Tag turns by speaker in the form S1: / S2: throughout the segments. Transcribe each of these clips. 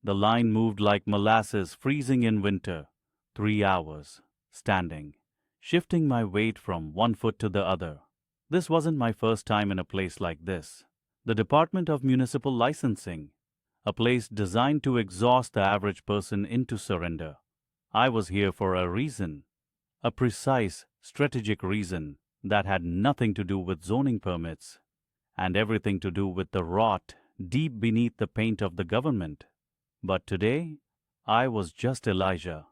S1: The line moved like molasses freezing in winter. 3 hours, standing, shifting my weight from one foot to the other. This wasn't my first time in a place like this. The Department of Municipal Licensing, a place designed to exhaust the average person into surrender. I was here for a reason, a precise, strategic reason that had nothing to do with zoning permits and everything to do with the rot deep beneath the paint of the government. But today, I was just Elijah,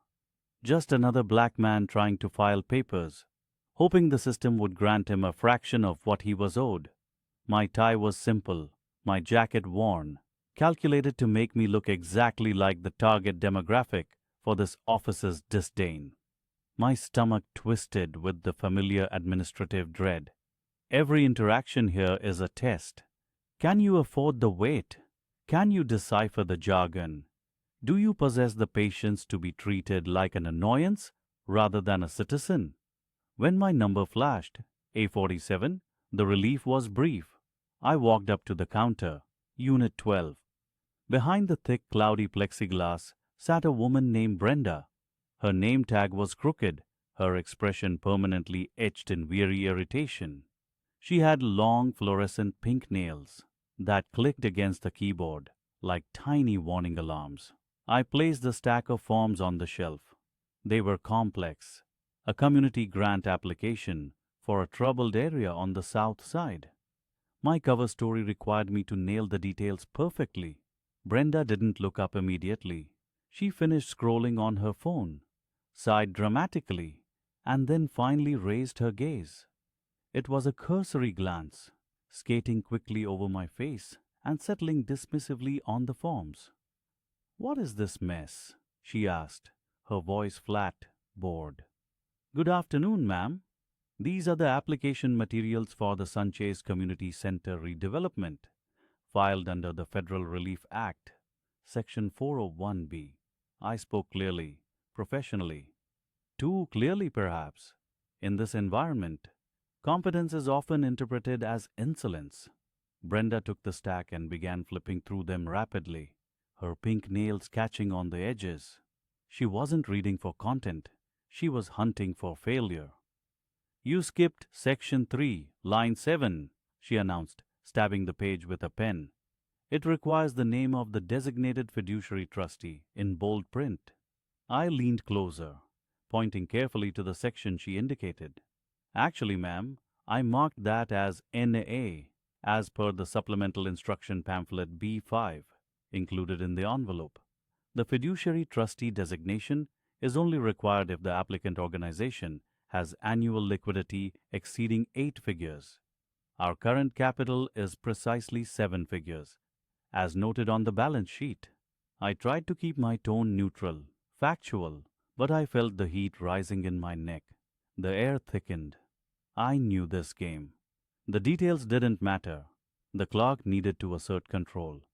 S1: just another black man trying to file papers, hoping the system would grant him a fraction of what he was owed. My tie was simple, my jacket worn, calculated to make me look exactly like the target demographic for this office's disdain. My stomach twisted with the familiar administrative dread. Every interaction here is a test. Can you afford the wait? Can you decipher the jargon? Do you possess the patience to be treated like an annoyance rather than a citizen? When my number flashed, A47, the relief was brief. I walked up to the counter, Unit 12. Behind the thick, cloudy plexiglass sat a woman named Brenda. Her name tag was crooked, her expression permanently etched in weary irritation. She had long, fluorescent pink nails that clicked against the keyboard like tiny warning alarms. I placed the stack of forms on the shelf. They were complex, a community grant application for a troubled area on the south side. My cover story required me to nail the details perfectly. Brenda didn't look up immediately. She finished scrolling on her phone, sighed dramatically, and then finally raised her gaze. It was a cursory glance, skating quickly over my face and settling dismissively on the forms. "What is this mess?" she asked, her voice flat, bored. "Good afternoon, ma'am. These are the application materials for the Sunchase Community Center redevelopment, filed under the Federal Relief Act, Section 401B. I spoke clearly, professionally. Too clearly, perhaps. In this environment, competence is often interpreted as insolence. Brenda took the stack and began flipping through them rapidly, her pink nails catching on the edges. She wasn't reading for content. She was hunting for failure. "You skipped Section 3, Line 7, she announced, stabbing the page with a pen. "It requires the name of the designated fiduciary trustee in bold print." I leaned closer, pointing carefully to the section she indicated. "Actually, ma'am, I marked that as NA, as per the supplemental instruction pamphlet B5, included in the envelope. The fiduciary trustee designation is only required if the applicant organization has annual liquidity exceeding 8 figures. Our current capital is precisely 7 figures, as noted on the balance sheet." I tried to keep my tone neutral, factual, but I felt the heat rising in my neck. The air thickened. I knew this game. The details didn't matter. The clerk needed to assert control.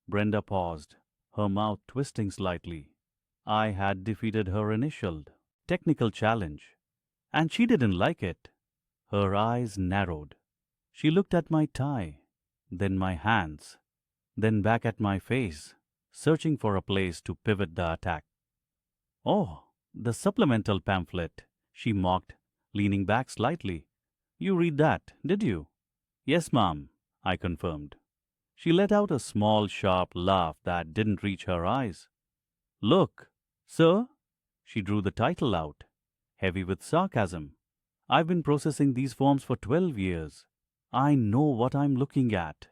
S1: Brenda paused, her mouth twisting slightly. I had defeated her initial, technical challenge, and she didn't like it. Her eyes narrowed. She looked at my tie, then my hands, then back at my face, searching for a place to pivot the attack. "Oh, the supplemental pamphlet," she mocked, leaning back slightly. "You read that, did you?" "Yes, ma'am," I confirmed. She let out a small, sharp laugh that didn't reach her eyes. "Look, sir." She drew the title out, heavy with sarcasm. "I've been processing these forms for 12 years. I know what I'm looking at.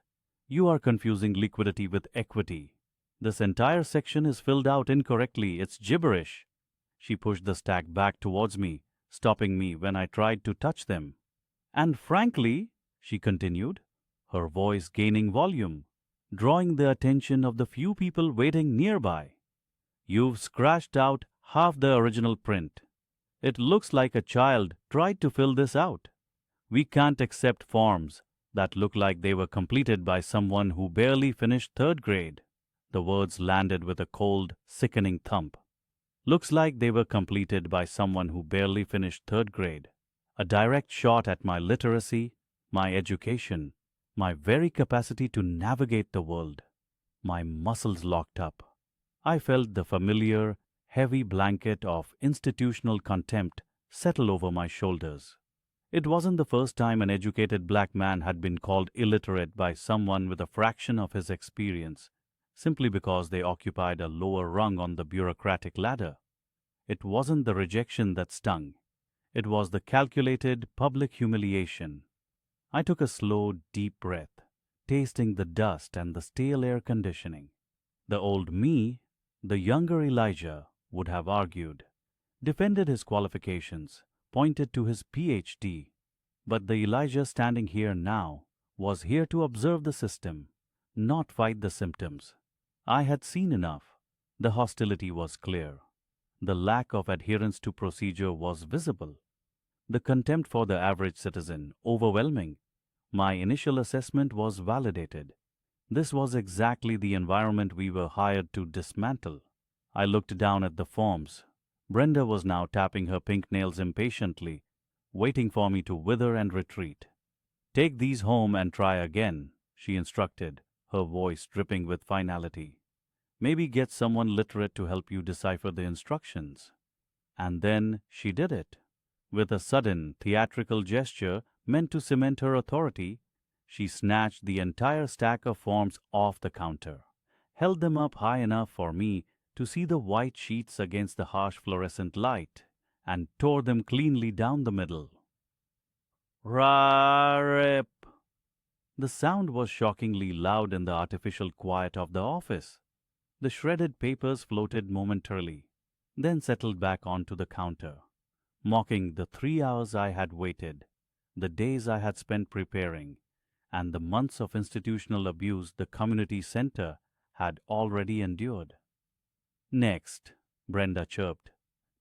S1: You are confusing liquidity with equity. This entire section is filled out incorrectly. It's gibberish." She pushed the stack back towards me, stopping me when I tried to touch them. "And frankly," she continued, her voice gaining volume, drawing the attention of the few people waiting nearby, "you've scratched out half the original print. It looks like a child tried to fill this out. We can't accept forms that look like they were completed by someone who barely finished 3rd grade. The words landed with a cold, sickening thump. Looks like they were completed by someone who barely finished 3rd grade. A direct shot at my literacy, my education, my very capacity to navigate the world. My muscles locked up. I felt the familiar, heavy blanket of institutional contempt settle over my shoulders. It wasn't the first time an educated black man had been called illiterate by someone with a fraction of his experience, simply because they occupied a lower rung on the bureaucratic ladder. It wasn't the rejection that stung. It was the calculated public humiliation. I took a slow, deep breath, tasting the dust and the stale air conditioning. The old me, the younger Elijah, would have argued, defended his qualifications, pointed to his PhD. But the Elijah standing here now was here to observe the system, not fight the symptoms. I had seen enough. The hostility was clear. The lack of adherence to procedure was visible. The contempt for the average citizen overwhelming. My initial assessment was validated. This was exactly the environment we were hired to dismantle. I looked down at the forms. Brenda was now tapping her pink nails impatiently, waiting for me to wither and retreat. "Take these home and try again," she instructed, her voice dripping with finality. "Maybe get someone literate to help you decipher the instructions." And then she did it. With a sudden, theatrical gesture meant to cement her authority, she snatched the entire stack of forms off the counter, held them up high enough for me to see the white sheets against the harsh fluorescent light, and tore them cleanly down the middle. Ra-rip! The sound was shockingly loud in the artificial quiet of the office. The shredded papers floated momentarily, then settled back onto the counter, mocking the 3 hours I had waited, the days I had spent preparing, and the months of institutional abuse the community center had already endured. "Next," Brenda chirped,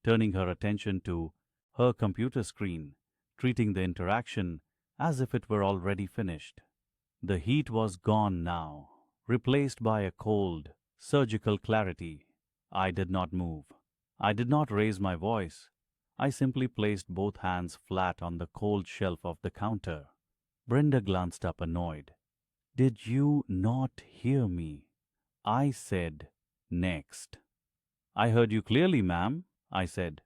S1: turning her attention to her computer screen, treating the interaction as if it were already finished. The heat was gone now, replaced by a cold, surgical clarity. I did not move. I did not raise my voice. I simply placed both hands flat on the cold shelf of the counter. Brenda glanced up annoyed. "Did you not hear me? I said next." "I heard you clearly, ma'am," I said.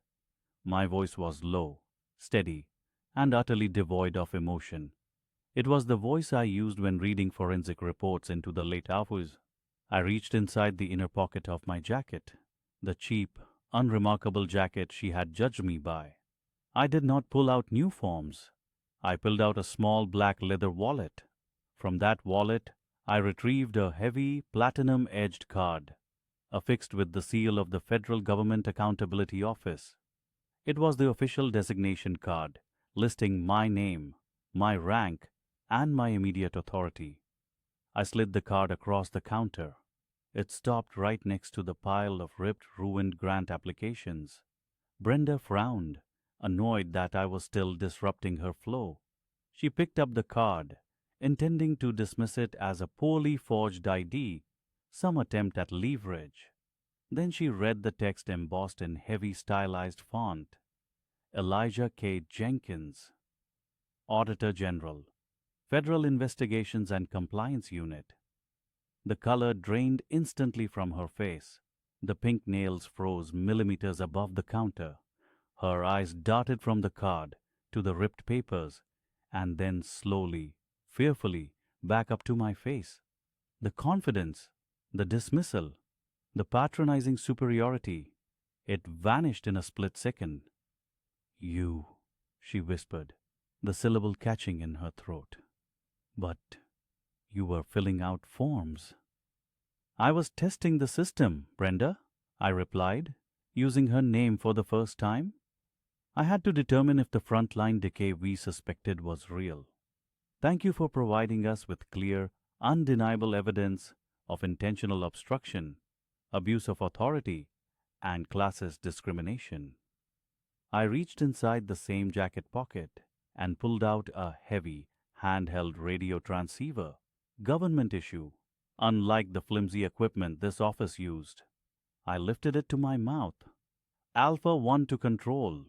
S1: My voice was low, steady, and utterly devoid of emotion. It was the voice I used when reading forensic reports into the late hours. I reached inside the inner pocket of my jacket, the cheap, unremarkable jacket she had judged me by. I did not pull out new forms. I pulled out a small black leather wallet. From that wallet, I retrieved a heavy, platinum-edged card, affixed with the seal of the Federal Government Accountability Office. It was the official designation card, listing my name, my rank, and my immediate authority. I slid the card across the counter. It stopped right next to the pile of ripped, ruined grant applications. Brenda frowned, annoyed that I was still disrupting her flow. She picked up the card, intending to dismiss it as a poorly forged ID, some attempt at leverage. Then she read the text embossed in heavy stylized font. Elijah K. Jenkins, Auditor General, Federal Investigations and Compliance Unit. The color drained instantly from her face. The pink nails froze millimeters above the counter. Her eyes darted from the card to the ripped papers, and then slowly, fearfully, back up to my face. The confidence, the dismissal, the patronizing superiority, it vanished in a split second. "You," she whispered, the syllable catching in her throat. "But you were filling out forms." "I was testing the system, Brenda," I replied, using her name for the first time. I had to determine if the frontline decay we suspected was real. "Thank you for providing us with clear, undeniable evidence of intentional obstruction, abuse of authority, and classist discrimination." I reached inside the same jacket pocket and pulled out a heavy, handheld radio transceiver, government issue, unlike the flimsy equipment this office used. I lifted it to my mouth. "Alpha 1 to control,"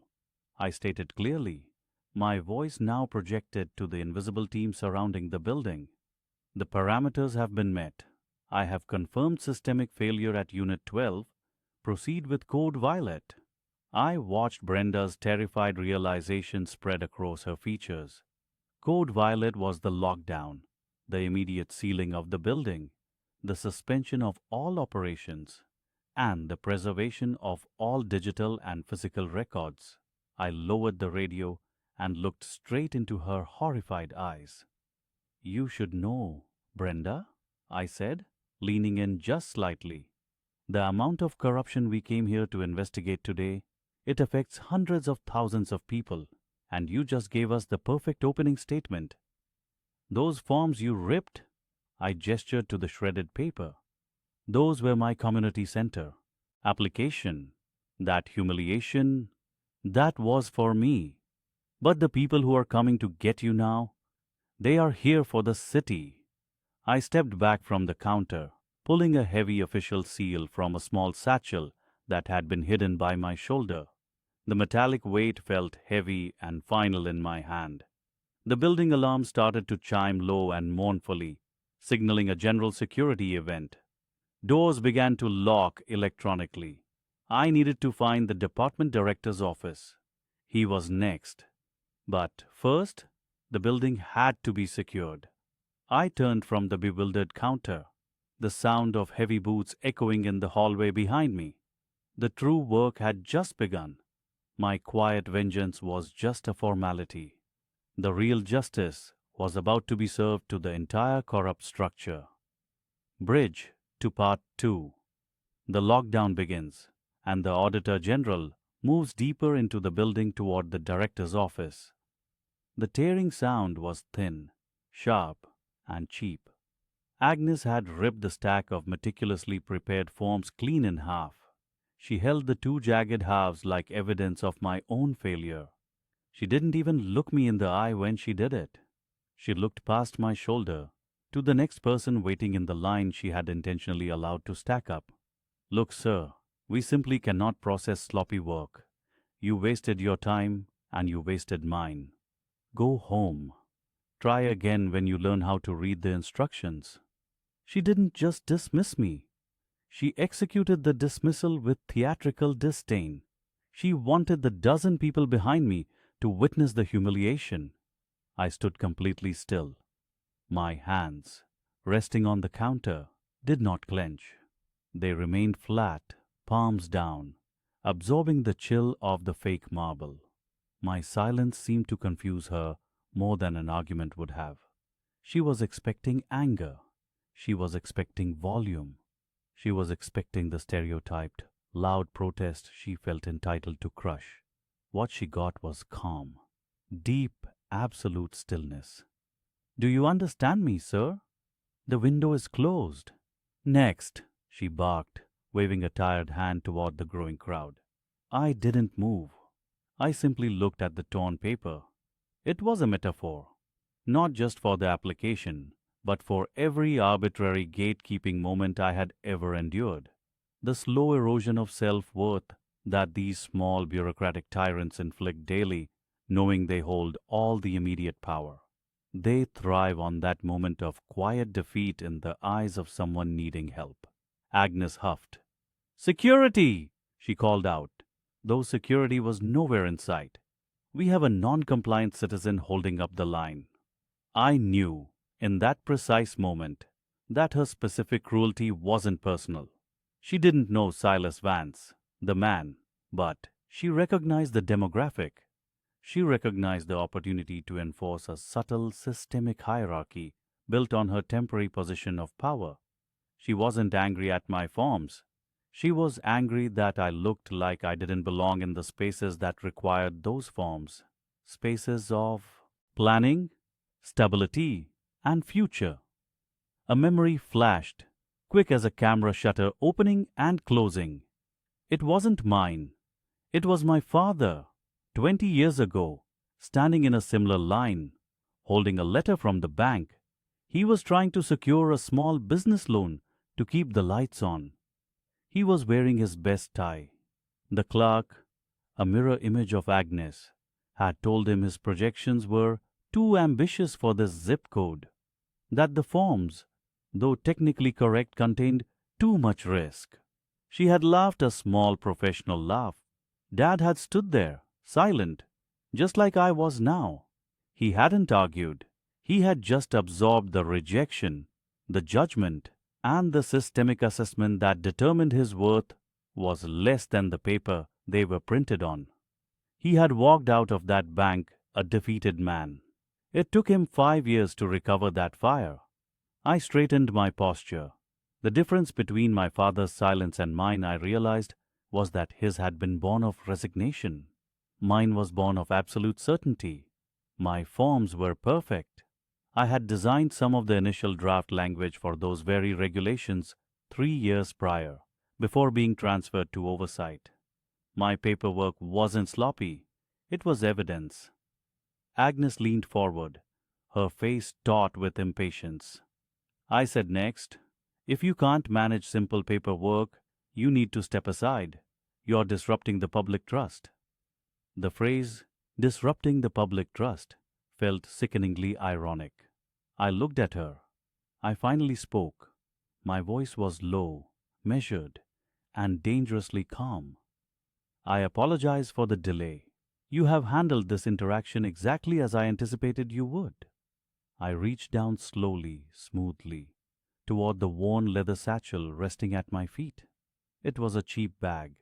S1: I stated clearly, my voice now projected to the invisible team surrounding the building. "The parameters have been met. I have confirmed systemic failure at Unit 12. Proceed with Code Violet. I watched Brenda's terrified realization spread across her features. Code Violet was the lockdown, the immediate sealing of the building, the suspension of all operations, and the preservation of all digital and physical records. I lowered the radio and looked straight into her horrified eyes. You should know, Brenda, I said, leaning in just slightly. The amount of corruption we came here to investigate today, it affects hundreds of thousands of people, and you just gave us the perfect opening statement. Those forms you ripped, I gestured to the shredded paper. Those were my community center. Application, that humiliation, that was for me. But the people who are coming to get you now, they are here for the city. I stepped back from the counter, pulling a heavy official seal from a small satchel that had been hidden by my shoulder. The metallic weight felt heavy and final in my hand. The building alarm started to chime low and mournfully, signaling a general security event. Doors began to lock electronically. I needed to find the department director's office. He was next. But first, the building had to be secured. I turned from the bewildered counter, the sound of heavy boots echoing in the hallway behind me. The true work had just begun. My quiet vengeance was just a formality. The real justice was about to be served to the entire corrupt structure. Bridge to Part 2. The lockdown begins, and the Auditor General moves deeper into the building toward the director's office. The tearing sound was thin, sharp, and cheap. Agnes had ripped the stack of meticulously prepared forms clean in half. She held the two jagged halves like evidence of my own failure. She didn't even look me in the eye when she did it. She looked past my shoulder to the next person waiting in the line she had intentionally allowed to stack up. Look, sir, we simply cannot process sloppy work. You wasted your time and you wasted mine. Go home. Try again when you learn how to read the instructions. She didn't just dismiss me. She executed the dismissal with theatrical disdain. She wanted the dozen people behind me to witness the humiliation. I stood completely still. My hands, resting on the counter, did not clench. They remained flat, palms down, absorbing the chill of the fake marble. My silence seemed to confuse her more than an argument would have. She was expecting anger. She was expecting volume. She was expecting the stereotyped, loud protest she felt entitled to crush. What she got was calm, deep, absolute stillness. Do you understand me, sir? The window is closed. Next, she barked, waving a tired hand toward the growing crowd. I didn't move. I simply looked at the torn paper. It was a metaphor, not just for the application, but for every arbitrary gatekeeping moment I had ever endured. The slow erosion of self-worth that these small bureaucratic tyrants inflict daily, knowing they hold all the immediate power. They thrive on that moment of quiet defeat in the eyes of someone needing help. Agnes huffed. "Security!" she called out, though security was nowhere in sight. "We have a non-compliant citizen holding up the line." I knew, in that precise moment, that her specific cruelty wasn't personal. She didn't know Silas Vance, the man, but she recognized the demographic. She recognized the opportunity to enforce a subtle, systemic hierarchy built on her temporary position of power. She wasn't angry at my forms. She was angry that I looked like I didn't belong in the spaces that required those forms. Spaces of planning, stability, and future. A memory flashed, quick as a camera shutter opening and closing. It wasn't mine. It was my father, 20 years ago, standing in a similar line, holding a letter from the bank. He was trying to secure a small business loan to keep the lights on. He was wearing his best tie. The clerk, a mirror image of Agnes, had told him his projections were too ambitious for this zip code, that the forms though technically correct, contained too much risk. She had laughed a small professional laugh. Dad had stood there, silent, just like I was now. He hadn't argued. He had just absorbed the rejection, the judgment, and the systemic assessment that determined his worth was less than the paper they were printed on. He had walked out of that bank a defeated man. It took him 5 years to recover that fire. I straightened my posture. The difference between my father's silence and mine, I realized, was that his had been born of resignation. Mine was born of absolute certainty. My forms were perfect. I had designed some of the initial draft language for those very regulations 3 years prior, before being transferred to oversight. My paperwork wasn't sloppy. It was evidence. Agnes leaned forward, her face taut with impatience. I said next, "If you can't manage simple paperwork, you need to step aside. You're disrupting the public trust." The phrase, disrupting the public trust, felt sickeningly ironic. I looked at her. I finally spoke. My voice was low, measured, and dangerously calm. "I apologize for the delay. You have handled this interaction exactly as I anticipated you would." I reached down slowly, smoothly, toward the worn leather satchel resting at my feet. It was a cheap bag,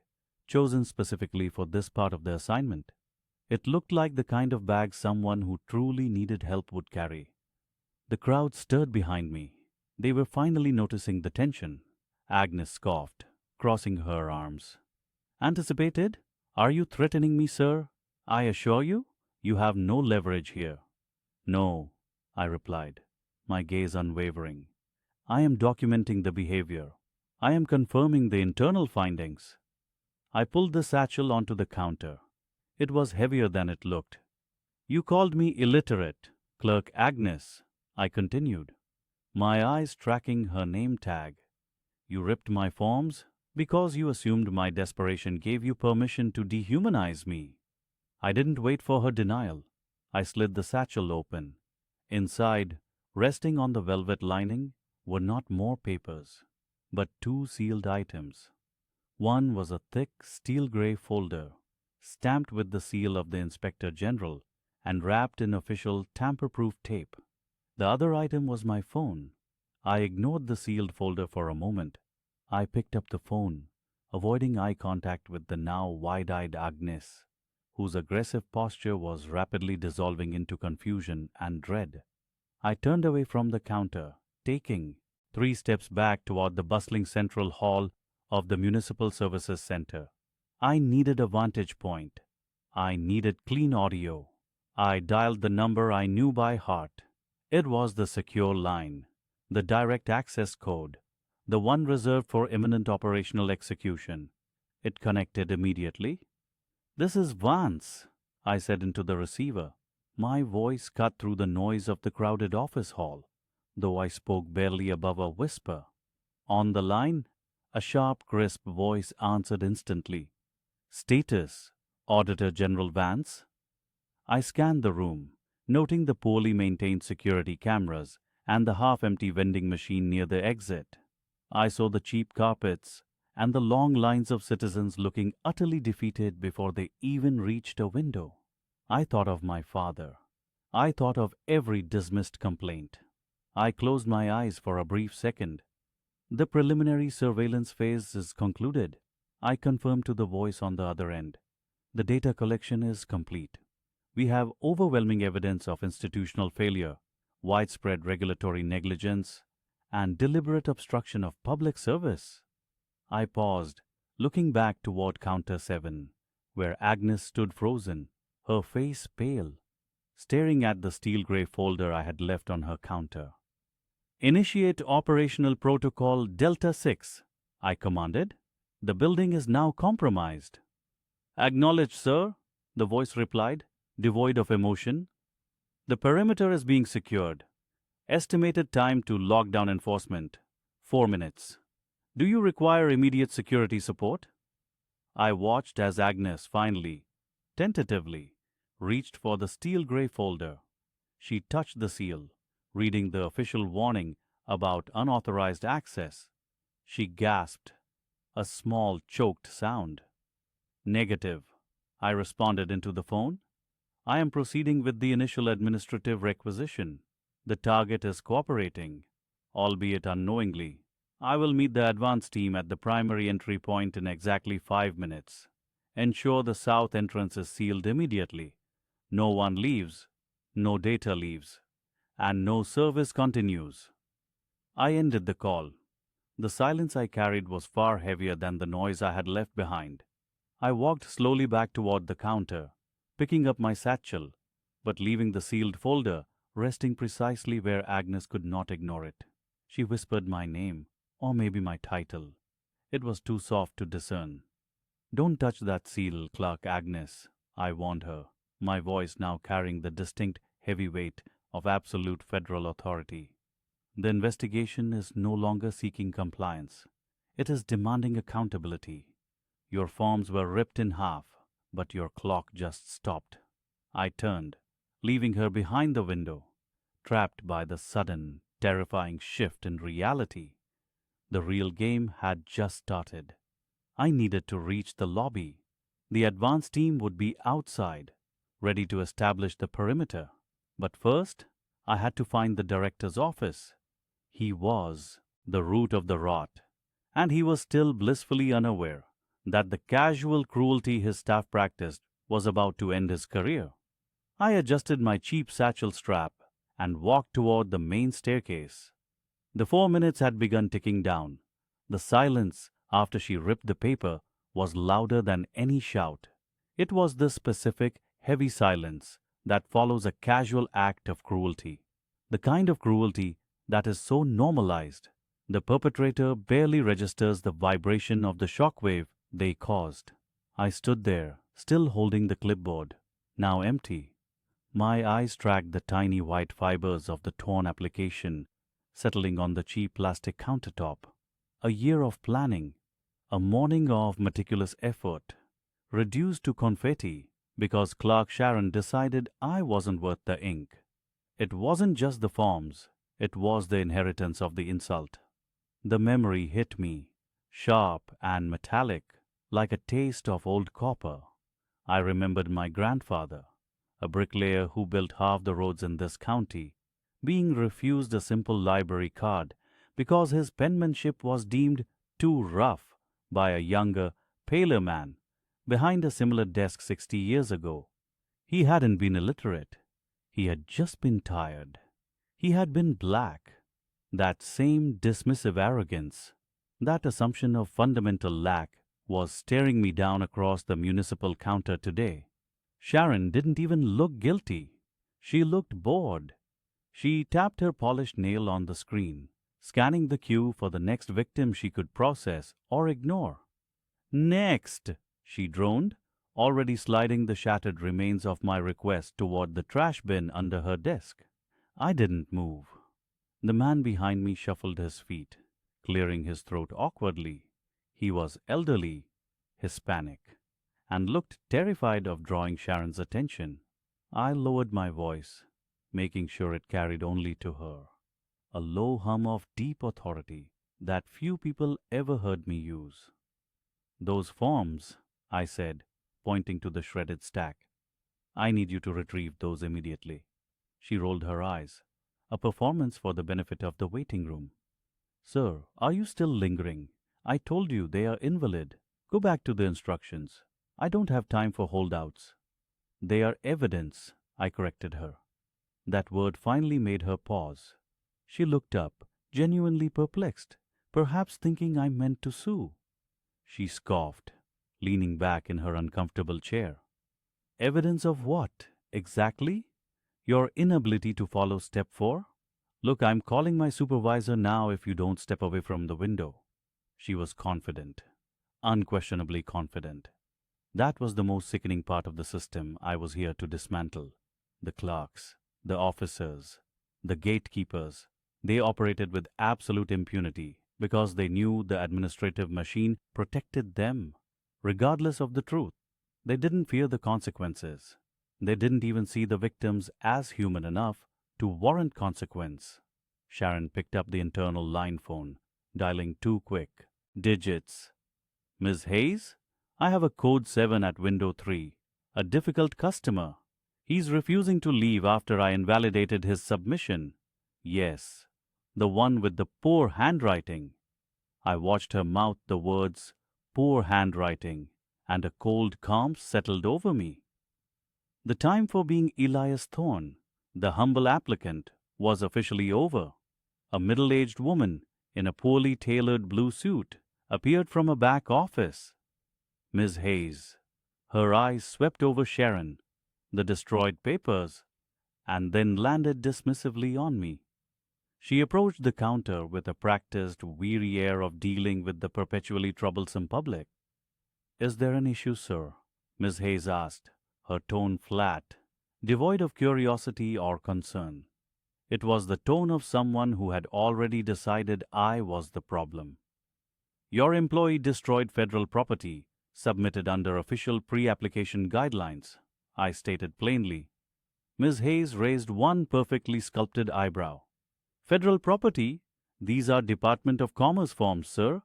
S1: chosen specifically for this part of the assignment. It looked like the kind of bag someone who truly needed help would carry. The crowd stirred behind me. They were finally noticing the tension. Agnes scoffed, crossing her arms. "Anticipated? Are you threatening me, sir? I assure you, you have no leverage here." "No," I replied, my gaze unwavering. "I am documenting the behavior. I am confirming the internal findings." I pulled the satchel onto the counter. It was heavier than it looked. "You called me illiterate, Clerk Agnes," I continued, my eyes tracking her name tag. "You ripped my forms because you assumed my desperation gave you permission to dehumanize me." I didn't wait for her denial. I slid the satchel open. Inside, resting on the velvet lining, were not more papers, but two sealed items. One was a thick steel gray folder, stamped with the seal of the Inspector General and wrapped in official tamper-proof tape. The other item was my phone. I ignored the sealed folder for a moment. I picked up the phone, avoiding eye contact with the now wide-eyed Agnes, whose aggressive posture was rapidly dissolving into confusion and dread. I turned away from the counter, taking 3 steps back toward the bustling central hall of the Municipal Services Center. I needed a vantage point. I needed clean audio. I dialed the number I knew by heart. It was the secure line, the direct access code, the one reserved for imminent operational execution. It connected immediately. "This is Vance," I said into the receiver. My voice cut through the noise of the crowded office hall, though I spoke barely above a whisper. On the line, a sharp, crisp voice answered instantly. "Status, Auditor General Vance." I scanned the room, noting the poorly maintained security cameras and the half-empty vending machine near the exit. I saw the cheap carpets and the long lines of citizens looking utterly defeated before they even reached a window. I thought of my father. I thought of every dismissed complaint. I closed my eyes for a brief second. "The preliminary surveillance phase is concluded," I confirmed to the voice on the other end. "The data collection is complete. We have overwhelming evidence of institutional failure, widespread regulatory negligence, and deliberate obstruction of public service." I paused, looking back toward Counter 7, where Agnes stood frozen, her face pale, staring at the steel gray folder I had left on her counter. "Initiate operational protocol Delta 6, I commanded. "The building is now compromised." "Acknowledged, sir," the voice replied, devoid of emotion. "The perimeter is being secured. Estimated time to lockdown enforcement, 4 minutes. Do you require immediate security support?" I watched as Agnes finally, tentatively, reached for the steel gray folder. She touched the seal, reading the official warning about unauthorized access. She gasped, a small, choked sound. Negative, I responded into the phone. I am proceeding with the initial administrative requisition. The target is cooperating, albeit unknowingly. I will meet the advance team at the primary entry point in exactly 5 minutes. Ensure the south entrance is sealed immediately. No one leaves, no data leaves, and no service continues. I ended the call. The silence I carried was far heavier than the noise I had left behind. I walked slowly back toward the counter, picking up my satchel, but leaving the sealed folder resting precisely where Agnes could not ignore it. She whispered my name, or maybe my title. It was too soft to discern. "Don't touch that seal, Clerk Agnes," I warned her, my voice now carrying the distinct heavy weight of absolute federal authority. "The investigation is no longer seeking compliance. It is demanding accountability. Your forms were ripped in half, but your clock just stopped." I turned, leaving her behind the window, trapped by the sudden, terrifying shift in reality. The real game had just started. I needed to reach the lobby. The advance team would be outside, ready to establish the perimeter. But first, I had to find the director's office. He was the root of the rot, and he was still blissfully unaware that the casual cruelty his staff practiced was about to end his career. I adjusted my cheap satchel strap and walked toward the main staircase. The 4 minutes had begun ticking down. The silence after she ripped the paper was louder than any shout. It was the specific, heavy silence that follows a casual act of cruelty. The kind of cruelty that is so normalized, the perpetrator barely registers the vibration of the shockwave they caused. I stood there, still holding the clipboard, now empty. My eyes tracked the tiny white fibers of the torn application settling on the cheap plastic countertop. A year of planning, a morning of meticulous effort, reduced to confetti because Clerk Sharon decided I wasn't worth the ink. It wasn't just the forms, it was the inheritance of the insult. The memory hit me, sharp and metallic, like a taste of old copper. I remembered my grandfather, a bricklayer who built half the roads in this county, being refused a simple library card because his penmanship was deemed too rough by a younger, paler man behind a similar desk 60 years ago. He hadn't been illiterate. He had just been tired. He had been black. That same dismissive arrogance, that assumption of fundamental lack, was staring me down across the municipal counter today. Sharon didn't even look guilty. She looked bored. She tapped her polished nail on the screen, scanning the queue for the next victim she could process or ignore. "Next," she droned, already sliding the shattered remains of my request toward the trash bin under her desk. I didn't move. The man behind me shuffled his feet, clearing his throat awkwardly. He was elderly, Hispanic, and looked terrified of drawing Sharon's attention. I lowered my voice, making sure it carried only to her, a low hum of deep authority that few people ever heard me use. "Those forms," I said, pointing to the shredded stack. "I need you to retrieve those immediately." She rolled her eyes, a performance for the benefit of the waiting room. "Sir, are you still lingering? I told you they are invalid. Go back to the instructions. I don't have time for holdouts." "They are evidence," I corrected her. That word finally made her pause. She looked up, genuinely perplexed, perhaps thinking I meant to sue. She scoffed, leaning back in her uncomfortable chair. "Evidence of what, exactly? Your inability to follow step 4? Look, I'm calling my supervisor now if you don't step away from the window." She was confident, unquestionably confident. That was the most sickening part of the system I was here to dismantle. The clerks, the officers, the gatekeepers, they operated with absolute impunity because they knew the administrative machine protected them, regardless of the truth. They didn't fear the consequences. They didn't even see the victims as human enough to warrant consequence. Sharon picked up the internal line phone, dialing 2 quick digits. Ms. Hayes? I have a code 7 at window 3. A difficult customer. He's refusing to leave after I invalidated his submission. Yes, the one with the poor handwriting. I watched her mouth the words, poor handwriting, and a cold calm settled over me. The time for being Elias Thorne, the humble applicant, was officially over. A middle-aged woman in a poorly tailored blue suit appeared from a back office. Miss Hayes. Her eyes swept over Sharon, the destroyed papers, and then landed dismissively on me. She approached the counter with a practiced, weary air of dealing with the perpetually troublesome public. "Is there an issue, sir?" Miss Hayes asked, her tone flat, devoid of curiosity or concern. It was the tone of someone who had already decided I was the problem. "Your employee destroyed federal property, submitted under official pre-application guidelines," I stated plainly. Ms. Hayes raised one perfectly sculpted eyebrow. "Federal property? These are Department of Commerce forms, sir.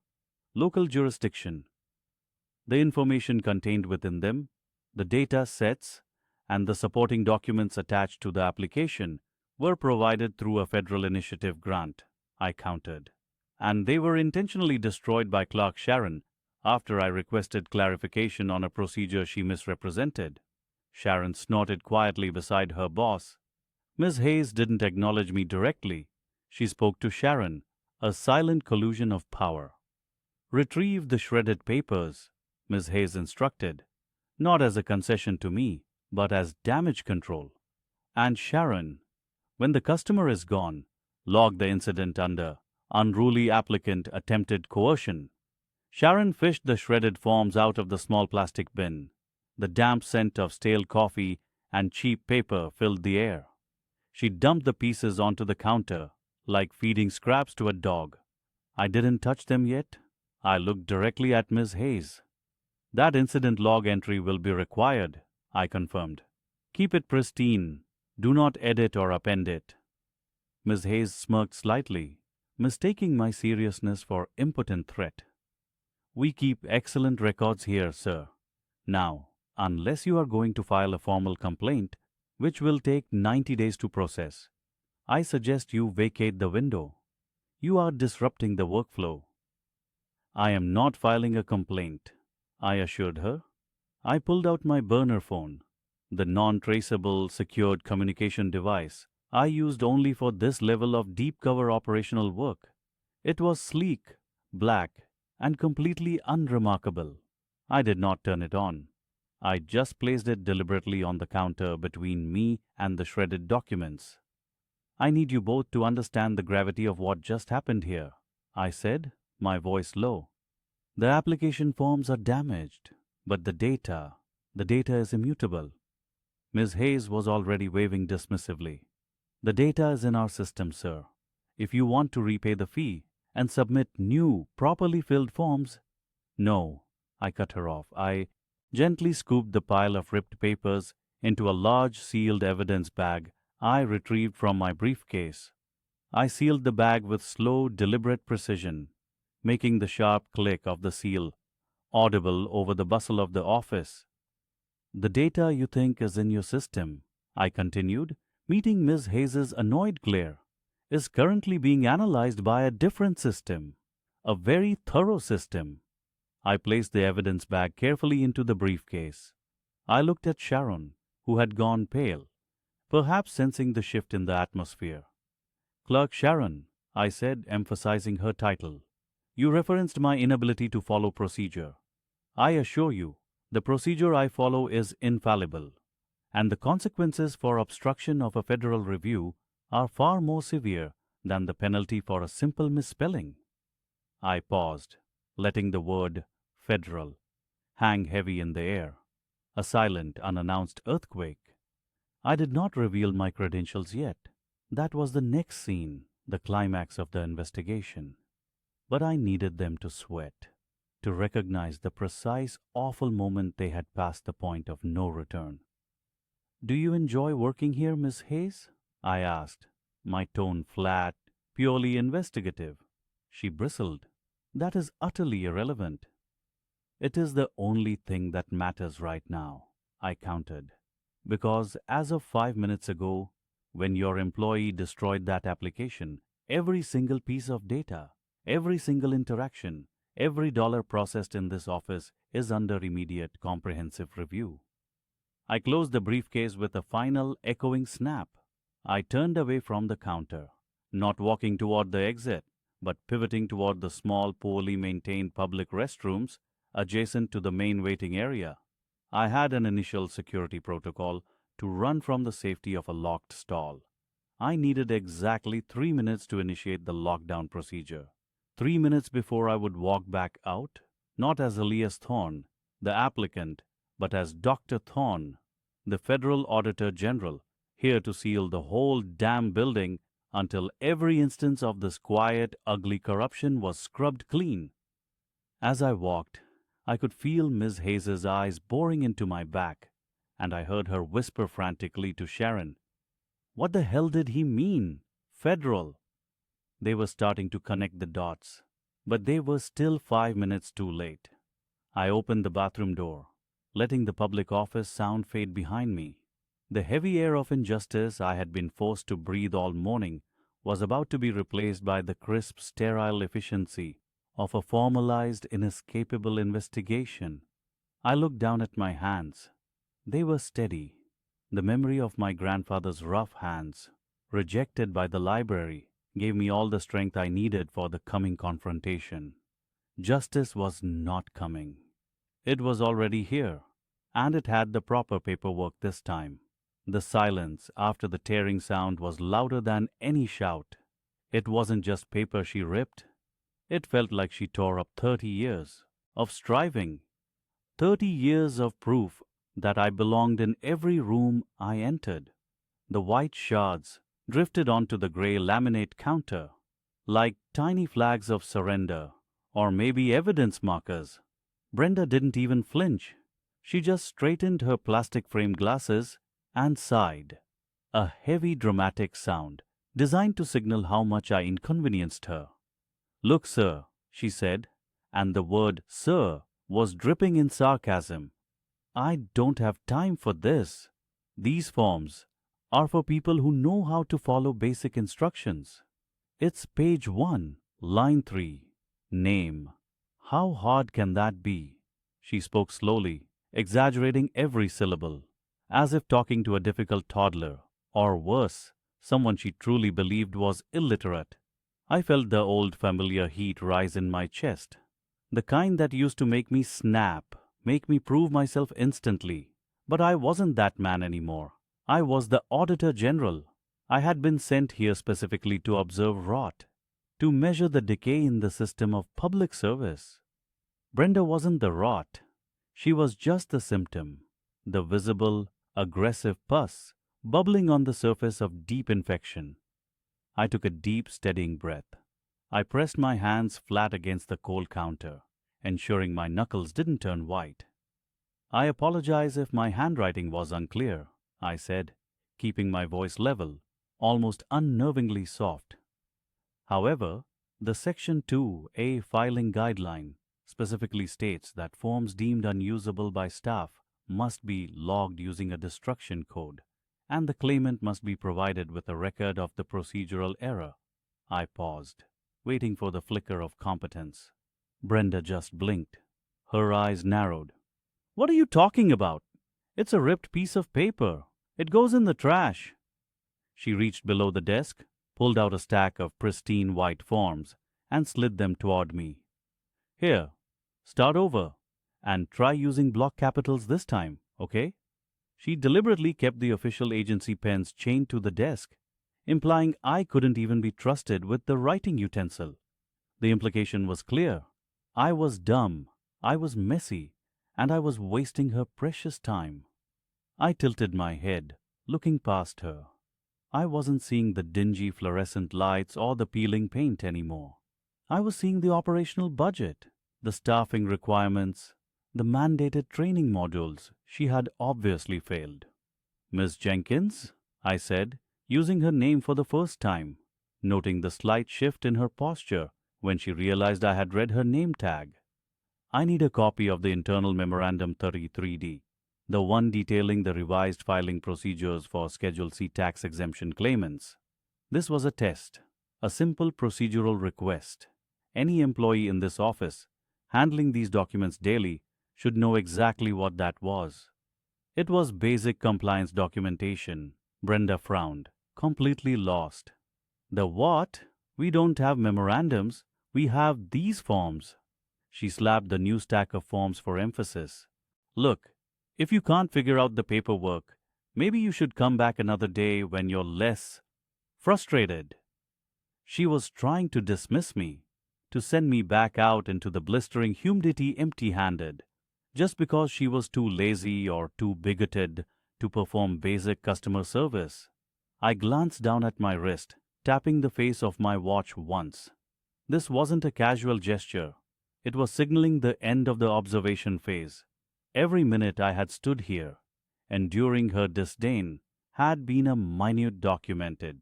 S1: Local jurisdiction. The information contained within them, the data sets, and the supporting documents attached to the application were provided through a federal initiative grant," I countered. "And they were intentionally destroyed by Clerk Sharon after I requested clarification on a procedure she misrepresented." Sharon snorted quietly beside her boss. Miss Hayes didn't acknowledge me directly. She spoke to Sharon, a silent collusion of power. "Retrieve the shredded papers," Miss Hayes instructed, not as a concession to me, but as damage control. "And Sharon, when the customer is gone, log the incident under unruly applicant attempted coercion." Sharon fished the shredded forms out of the small plastic bin. The damp scent of stale coffee and cheap paper filled the air. She dumped the pieces onto the counter, like feeding scraps to a dog. I didn't touch them yet. I looked directly at Miss Hayes. "That incident log entry will be required," I confirmed. "Keep it pristine. Do not edit or append it." Miss Hayes smirked slightly, mistaking my seriousness for impotent threat. "We keep excellent records here, sir. Now, unless you are going to file a formal complaint, which will take 90 days to process, I suggest you vacate the window. You are disrupting the workflow." "I am not filing a complaint," I assured her. I pulled out my burner phone, the non-traceable, secured communication device I used only for this level of deep cover operational work. It was sleek, black, and completely unremarkable. I did not turn it on. I just placed it deliberately on the counter between me and the shredded documents. "I need you both to understand the gravity of what just happened here," I said, my voice low. "The application forms are damaged, but the data is immutable." Ms. Hayes was already waving dismissively. "The data is in our system, sir. If you want to repay the fee and submit new, properly filled forms—" "No," I cut her off. I gently scooped the pile of ripped papers into a large sealed evidence bag I retrieved from my briefcase. I sealed the bag with slow, deliberate precision, making the sharp click of the seal audible over the bustle of the office. "The data you think is in your system," I continued, meeting Ms. Hayes's annoyed glare, "is currently being analyzed by a different system, a very thorough system." I placed the evidence bag carefully into the briefcase. I looked at Sharon, who had gone pale, perhaps sensing the shift in the atmosphere. "Clerk Sharon," I said, emphasizing her title. "You referenced my inability to follow procedure. I assure you, the procedure I follow is infallible, and the consequences for obstruction of a federal review are far more severe than the penalty for a simple misspelling." I paused, letting the word federal hang heavy in the air, a silent, unannounced earthquake. I did not reveal my credentials yet. That was the next scene, the climax of the investigation. But I needed them to sweat, to recognize the precise, awful moment they had passed the point of no return. "Do you enjoy working here, Miss Hayes?" I asked, my tone flat, purely investigative. She bristled. That is utterly irrelevant. It is the only thing that matters right now, I countered. Because as of 5 minutes ago, when your employee destroyed that application, every single piece of data, every single interaction, every dollar processed in this office is under immediate comprehensive review. I closed the briefcase with a final echoing snap. I turned away from the counter, not walking toward the exit, but pivoting toward the small, poorly maintained public restrooms adjacent to the main waiting area. I had an initial security protocol to run from the safety of a locked stall. I needed exactly 3 minutes to initiate the lockdown procedure. 3 minutes before I would walk back out, not as Elias Thorne, the applicant, but as Dr. Thorne, the Federal Auditor General, here to seal the whole damn building until every instance of this quiet, ugly corruption was scrubbed clean. As I walked, I could feel Miss Hayes's eyes boring into my back, and I heard her whisper frantically to Sharon, "What the hell did he mean? Federal?" They were starting to connect the dots, but they were still 5 minutes too late. I opened the bathroom door, letting the public office sound fade behind me. The heavy air of injustice I had been forced to breathe all morning was about to be replaced by the crisp, sterile efficiency of a formalized, inescapable investigation. I looked down at my hands. They were steady. The memory of my grandfather's rough hands, rejected by the library, gave me all the strength I needed for the coming confrontation. Justice was not coming. It was already here, and it had the proper paperwork this time. The silence after the tearing sound was louder than any shout. It wasn't just paper she ripped. It felt like she tore up 30 years of striving, 30 years of proof that I belonged in every room I entered. The white shards drifted onto the gray laminate counter, like tiny flags of surrender, or maybe evidence markers. Brenda didn't even flinch. She just straightened her plastic-framed glasses and sighed, a heavy dramatic sound designed to signal how much I inconvenienced her. "Look, sir," she said, and the word "sir" was dripping in sarcasm. "I don't have time for this. These forms are for people who know how to follow basic instructions. It's page 1, line 3, name. How hard can that be?" She spoke slowly, exaggerating every syllable, as if talking to a difficult toddler, or worse, someone she truly believed was illiterate. I felt the old familiar heat rise in my chest, the kind that used to make me snap, make me prove myself instantly. But I wasn't that man anymore. I was the Auditor General. I had been sent here specifically to observe rot, to measure the decay in the system of public service. Brenda wasn't the rot. She was just the symptom, the visible, aggressive pus bubbling on the surface of deep infection. I took a deep, steadying breath. I pressed my hands flat against the cold counter, ensuring my knuckles didn't turn white. "I apologize if my handwriting was unclear," I said, keeping my voice level, almost unnervingly soft. However, the Section 2A filing guideline specifically states that forms deemed unusable by staff must be logged using a destruction code, and the claimant must be provided with a record of the procedural error. I paused, waiting for the flicker of competence. Brenda just blinked. Her eyes narrowed. "What are you talking about? It's a ripped piece of paper. It goes in the trash." She reached below the desk, pulled out a stack of pristine white forms, and slid them toward me. "Here, start over, and try using block capitals this time, okay?" She deliberately kept the official agency pens chained to the desk, implying I couldn't even be trusted with the writing utensil. The implication was clear. I was dumb, I was messy, and I was wasting her precious time. I tilted my head, looking past her. I wasn't seeing the dingy fluorescent lights or the peeling paint anymore. I was seeing the operational budget, the staffing requirements, the mandated training modules she had obviously failed. "Miss Jenkins," I said, using her name for the first time. noting the slight shift in her posture when she realized I had read her name tag. I need a copy of the Internal Memorandum 33D, the one detailing the revised filing procedures for Schedule C tax exemption claimants. This was a test, a simple procedural request. Any employee in this office, handling these documents daily, should know exactly what that was. It was basic compliance documentation. Brenda frowned, completely lost. The what? We don't have memorandums. We have these forms. She slapped the new stack of forms for emphasis. Look, if you can't figure out the paperwork, maybe you should come back another day when you're less frustrated. She was trying to dismiss me, to send me back out into the blistering humidity empty-handed, just because she was too lazy or too bigoted to perform basic customer service. I glanced down at my wrist, tapping the face of my watch once. This wasn't a casual gesture. It was signaling the end of the observation phase. Every minute I had stood here, enduring her disdain, had been a minute documented.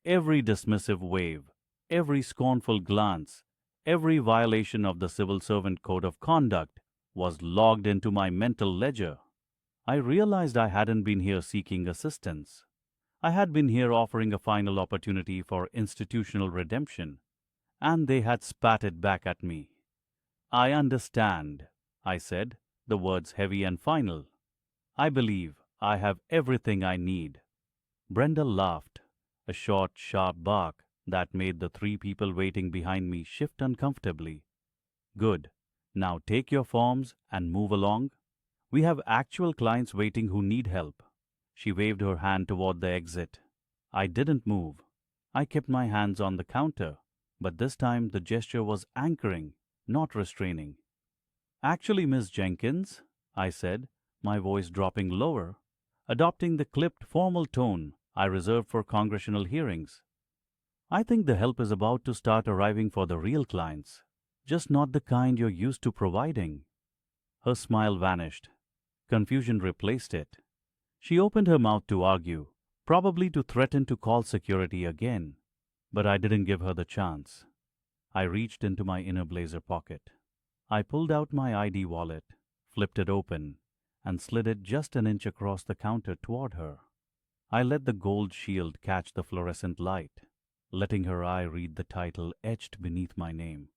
S1: Every dismissive wave, every scornful glance, every violation of the Civil Servant Code of Conduct was logged into my mental ledger. I realized I hadn't been here seeking assistance. I had been here offering a final opportunity for institutional redemption, and they had spat it back at me. I understand, I said, the words heavy and final. I believe I have everything I need. Brenda laughed, a short, sharp bark that made the three people waiting behind me shift uncomfortably. Good. Now take your forms and move along. We have actual clients waiting who need help. She waved her hand toward the exit. I didn't move. I kept my hands on the counter, but this time the gesture was anchoring, not restraining. Actually, Miss Jenkins, I said, my voice dropping lower, adopting the clipped formal tone I reserved for congressional hearings. I think the help is about to start arriving for the real clients, just not the kind you're used to providing. Her smile vanished. Confusion replaced it. She opened her mouth to argue, probably to threaten to call security again, but I didn't give her the chance. I reached into my inner blazer pocket. I pulled out my ID wallet, flipped it open, and slid it just an inch across the counter toward her. I let the gold shield catch the fluorescent light, letting her eye read the title etched beneath my name,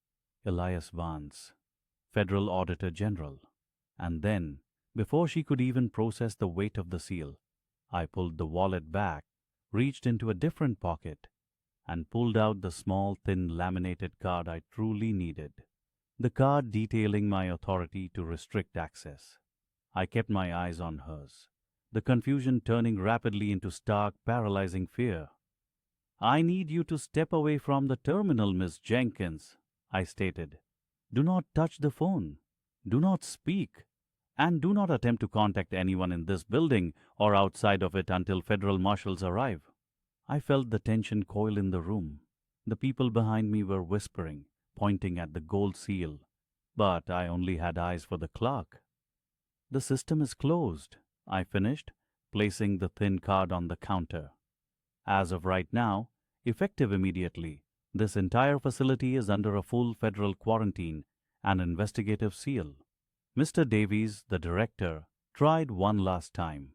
S1: Elias Vance, Federal Auditor General. And then, before she could even process the weight of the seal, I pulled the wallet back, reached into a different pocket, and pulled out the small, thin, laminated card I truly needed. The card detailing my authority to restrict access. I kept my eyes on hers, the confusion turning rapidly into stark, paralyzing fear. I need you to step away from the terminal, Miss Jenkins, I stated. Do not touch the phone. Do not speak. And do not attempt to contact anyone in this building or outside of it until federal marshals arrive. I felt the tension coil in the room. The people behind me were whispering, pointing at the gold seal, but I only had eyes for the clerk. The system is closed, I finished, placing the thin card on the counter. As of right now, effective immediately, this entire facility is under a full federal quarantine and investigative seal. Mr. Davies, the director, tried one last time.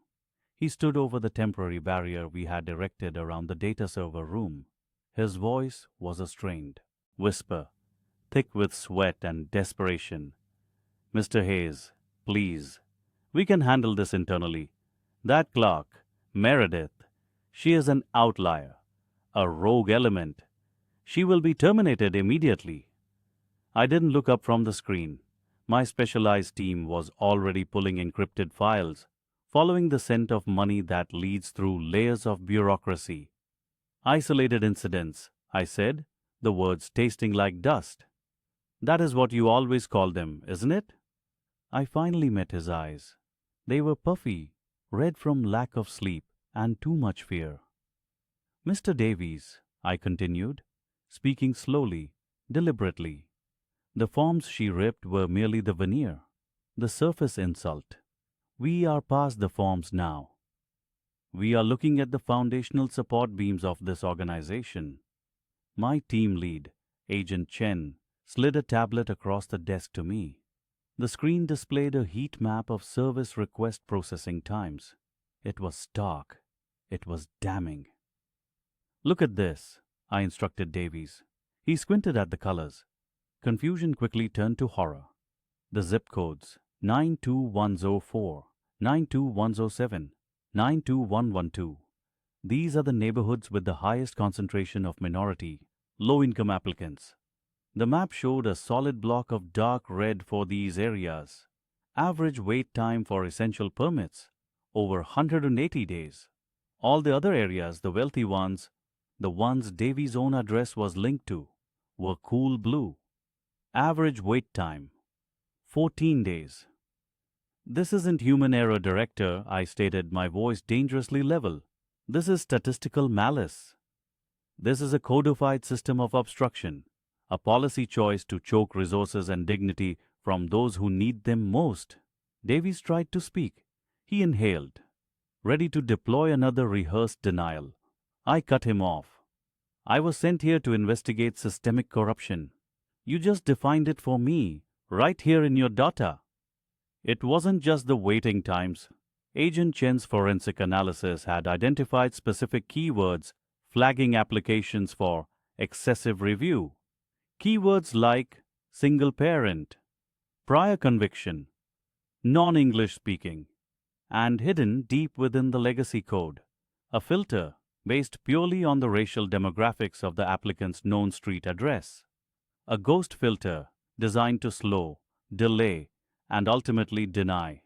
S1: He stood over the temporary barrier we had erected around the data server room. His voice was a strained whisper, thick with sweat and desperation. Mr. Hayes, please. We can handle this internally. That clerk, Meredith, she is an outlier, a rogue element. She will be terminated immediately. I didn't look up from the screen. My specialized team was already pulling encrypted files, following the scent of money that leads through layers of bureaucracy. Isolated incidents, I said, the words tasting like dust. That is what you always call them, isn't it? I finally met his eyes. They were puffy, red from lack of sleep and too much fear. Mr. Davies, I continued, speaking slowly, deliberately. The forms she ripped were merely the veneer, the surface insult. We are past the forms now. We are looking at the foundational support beams of this organization. My team lead, Agent Chen, slid a tablet across the desk to me. The screen displayed a heat map of service request processing times. It was stark. It was damning. "Look at this," I instructed Davies. He squinted at the colors. Confusion quickly turned to horror. The zip codes 92104, 92107, 92112. These are the neighborhoods with the highest concentration of minority, low-income applicants. The map showed a solid block of dark red for these areas. Average wait time for essential permits, over 180 days. All the other areas, the wealthy ones, the ones Davies' own address was linked to, were cool blue. Average wait time, 14 days. "This isn't human error, Director," I stated, my voice dangerously level. "This is statistical malice. This is a codified system of obstruction, a policy choice to choke resources and dignity from those who need them most." Davies tried to speak. He inhaled, ready to deploy another rehearsed denial. I cut him off. "I was sent here to investigate systemic corruption. You just defined it for me, right here in your data." It wasn't just the waiting times. Agent Chen's forensic analysis had identified specific keywords flagging applications for excessive review. Keywords like single parent, prior conviction, non-English speaking, and hidden deep within the legacy code, a filter based purely on the racial demographics of the applicant's known street address. A ghost filter designed to slow, delay, and ultimately deny.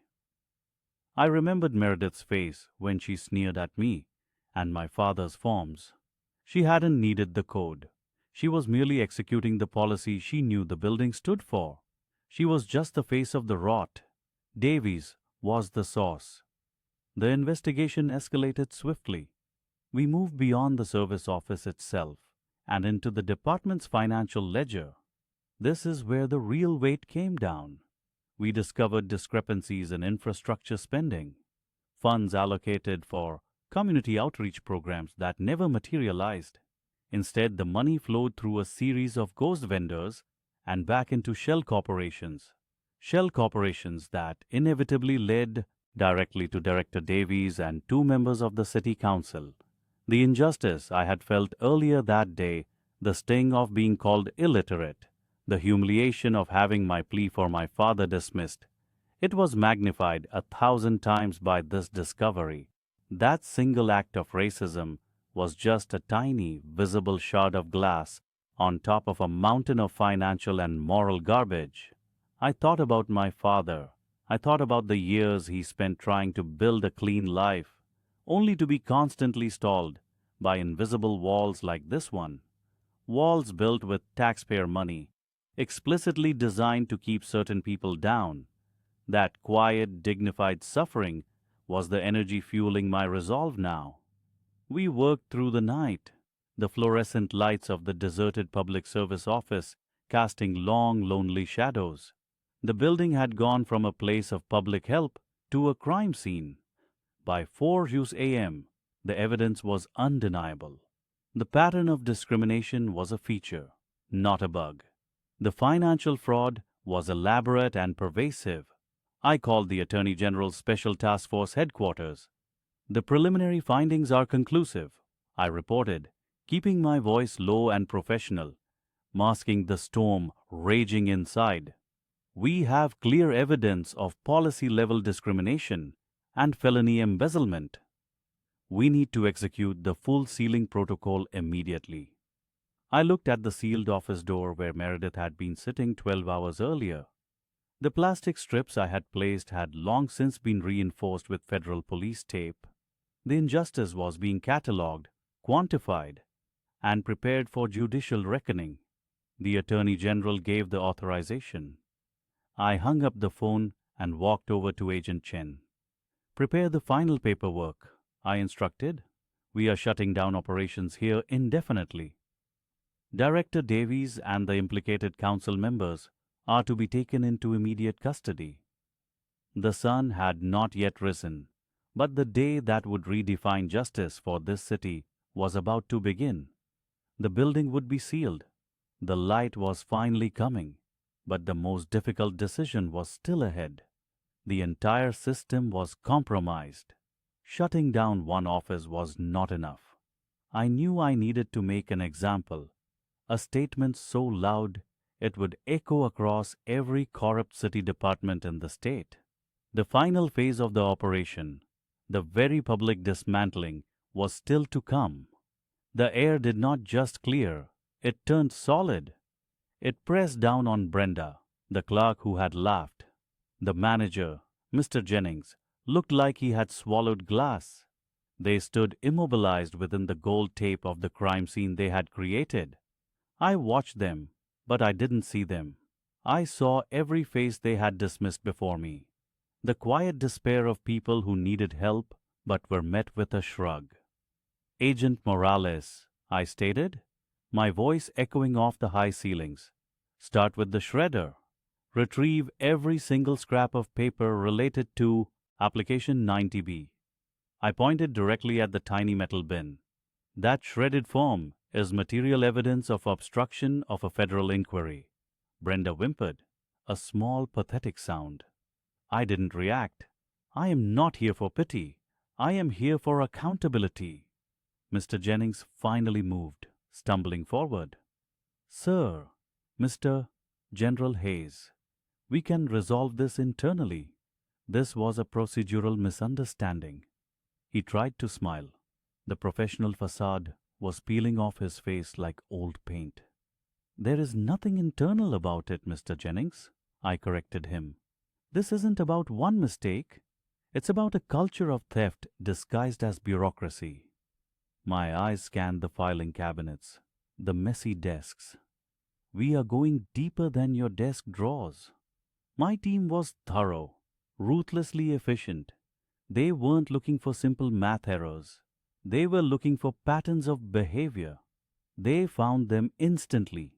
S1: I remembered Meredith's face when she sneered at me and my father's forms. She hadn't needed the code. She was merely executing the policy she knew the building stood for. She was just the face of the rot. Davies was the source. The investigation escalated swiftly. We moved beyond the service office itself and into the department's financial ledger. This is where the real weight came down. We discovered discrepancies in infrastructure spending, funds allocated for community outreach programs that never materialized. Instead, the money flowed through a series of ghost vendors and back into shell corporations that inevitably led directly to Director Davies and two members of the city council. The injustice I had felt earlier that day, the sting of being called illiterate, the humiliation of having my plea for my father dismissed, it was magnified 1,000 times by this discovery. That single act of racism was just a tiny, visible shard of glass on top of a mountain of financial and moral garbage. I thought about my father. I thought about the years he spent trying to build a clean life, only to be constantly stalled by invisible walls like this one. Walls built with taxpayer money, explicitly designed to keep certain people down. That quiet, dignified suffering was the energy fueling my resolve now. We worked through the night, the fluorescent lights of the deserted public service office casting long, lonely shadows. The building had gone from a place of public help to a crime scene. By 4 a.m., the evidence was undeniable. The pattern of discrimination was a feature, not a bug. The financial fraud was elaborate and pervasive. I called the Attorney General's Special Task Force headquarters. "The preliminary findings are conclusive," I reported, keeping my voice low and professional, masking the storm raging inside. "We have clear evidence of policy-level discrimination and felony embezzlement. We need to execute the full sealing protocol immediately." I looked at the sealed office door where Meredith had been sitting 12 hours earlier. The plastic strips I had placed had long since been reinforced with federal police tape. The injustice was being catalogued, quantified, and prepared for judicial reckoning. The Attorney General gave the authorization. I hung up the phone and walked over to Agent Chen. "Prepare the final paperwork," I instructed. "We are shutting down operations here indefinitely. Director Davies and the implicated council members are to be taken into immediate custody." The sun had not yet risen, but the day that would redefine justice for this city was about to begin. The building would be sealed. The light was finally coming. But the most difficult decision was still ahead. The entire system was compromised. Shutting down one office was not enough. I knew I needed to make an example, a statement so loud it would echo across every corrupt city department in the state. The final phase of the operation, the very public dismantling, was still to come. The air did not just clear, it turned solid. It pressed down on Brenda, the clerk who had laughed. The manager, Mr. Jennings, looked like he had swallowed glass. They stood immobilized within the gold tape of the crime scene they had created. I watched them, but I didn't see them. I saw every face they had dismissed before me. The quiet despair of people who needed help but were met with a shrug. Agent Morales, I stated, my voice echoing off the high ceilings. Start with the shredder. Retrieve every single scrap of paper related to Application 90B. I pointed directly at the tiny metal bin. That shredded form is material evidence of obstruction of a federal inquiry. Brenda whimpered, a small, pathetic sound. I didn't react. I am not here for pity. I am here for accountability. Mr. Jennings finally moved, stumbling forward. Sir, Mr. General Hayes, we can resolve this internally. This was a procedural misunderstanding. He tried to smile. The professional facade was peeling off his face like old paint. There is nothing internal about it, Mr. Jennings, I corrected him. This isn't about one mistake. It's about a culture of theft disguised as bureaucracy. My eyes scanned the filing cabinets, the messy desks. We are going deeper than your desk drawers. My team was thorough, ruthlessly efficient. They weren't looking for simple math errors. They were looking for patterns of behavior. They found them instantly.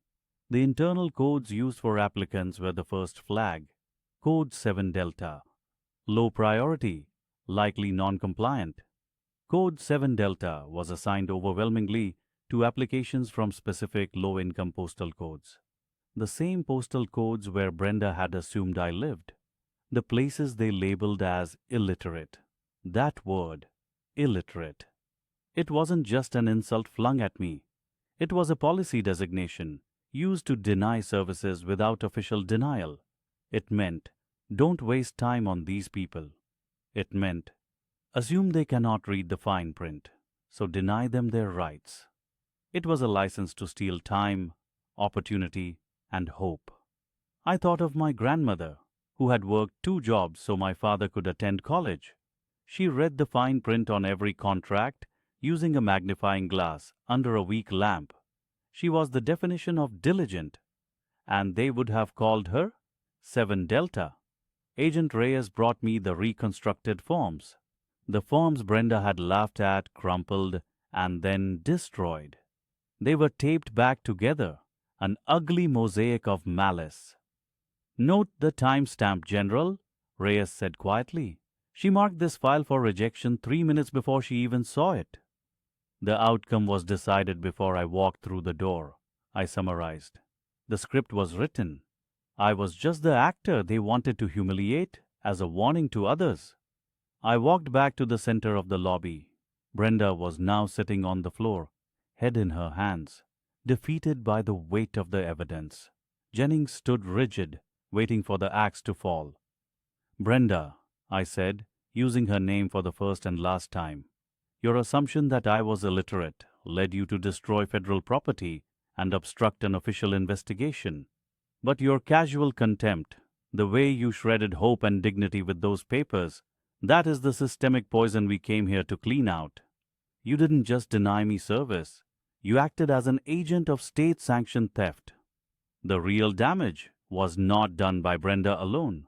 S1: The internal codes used for applicants were the first flag, Code 7 Delta. Low priority, likely non-compliant. Code 7 Delta was assigned overwhelmingly to applications from specific low-income postal codes. The same postal codes where Brenda had assumed I lived. The places they labeled as illiterate. That word, illiterate. It wasn't just an insult flung at me. It was a policy designation used to deny services without official denial. It meant, don't waste time on these people. It meant, assume they cannot read the fine print, so deny them their rights. It was a license to steal time, opportunity, and hope. I thought of my grandmother, who had worked 2 jobs so my father could attend college. She read the fine print on every contract using a magnifying glass under a weak lamp. She was the definition of diligent, and they would have called her 7 Delta. Agent Reyes brought me the reconstructed forms. The forms Brenda had laughed at, crumpled, and then destroyed. They were taped back together, an ugly mosaic of malice. Note the timestamp, General, Reyes said quietly. She marked this file for rejection 3 minutes before she even saw it. The outcome was decided before I walked through the door, I summarized. The script was written. I was just the actor they wanted to humiliate as a warning to others. I walked back to the center of the lobby. Brenda was now sitting on the floor, head in her hands, defeated by the weight of the evidence. Jennings stood rigid, waiting for the axe to fall. Brenda, I said, using her name for the first and last time, your assumption that I was illiterate led you to destroy federal property and obstruct an official investigation. But your casual contempt, the way you shredded hope and dignity with those papers, that is the systemic poison we came here to clean out. You didn't just deny me service. You acted as an agent of state-sanctioned theft. The real damage was not done by Brenda alone.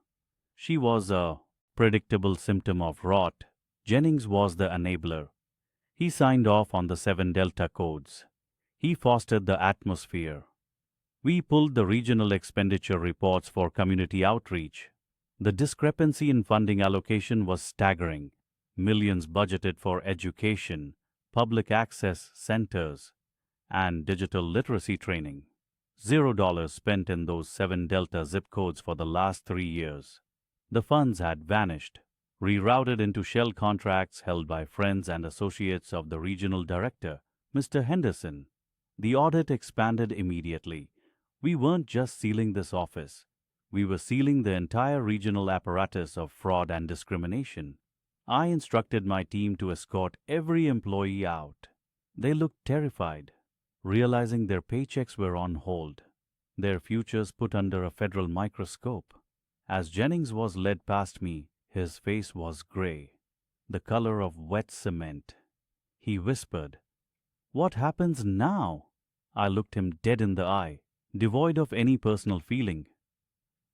S1: She was a predictable symptom of rot. Jennings was the enabler. He signed off on the 7 Delta codes. He fostered the atmosphere. We pulled the regional expenditure reports for community outreach. The discrepancy in funding allocation was staggering. Millions budgeted for education, public access centers, and digital literacy training. $0 spent in those 7 Delta zip codes for the last 3 years. The funds had vanished, rerouted into shell contracts held by friends and associates of the regional director, Mr. Henderson. The audit expanded immediately. We weren't just sealing this office. We were sealing the entire regional apparatus of fraud and discrimination. I instructed my team to escort every employee out. They looked terrified, realizing their paychecks were on hold, their futures put under a federal microscope. As Jennings was led past me, his face was gray, the color of wet cement. He whispered, "What happens now?" I looked him dead in the eye, devoid of any personal feeling.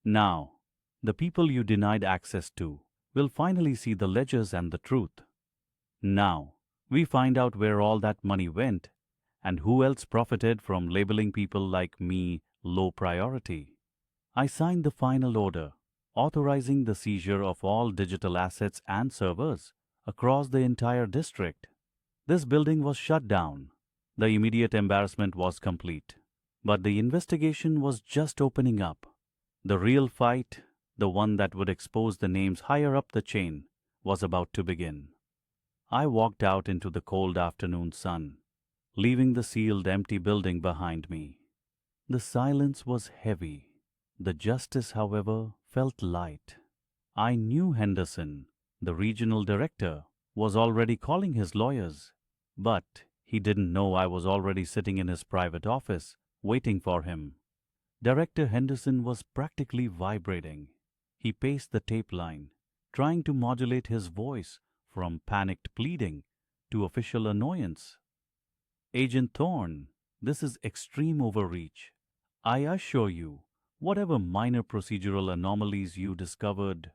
S1: "Now, the people you denied access to will finally see the ledgers and the truth. Now, we find out where all that money went and who else profited from labeling people like me low priority." I signed the final order, authorizing the seizure of all digital assets and servers across the entire district. This building was shut down. The immediate embarrassment was complete. But the investigation was just opening up. The real fight, the one that would expose the names higher up the chain, was about to begin. I walked out into the cold afternoon sun, leaving the sealed empty building behind me. The silence was heavy. The justice, however, felt light. I knew Henderson, the regional director, was already calling his lawyers, but he didn't know I was already sitting in his private office, waiting for him. Director Henderson was practically vibrating. He paced the tape line, trying to modulate his voice from panicked pleading to official annoyance. "Agent Thorne, this is extreme overreach. I assure you, whatever minor procedural anomalies you discovered—"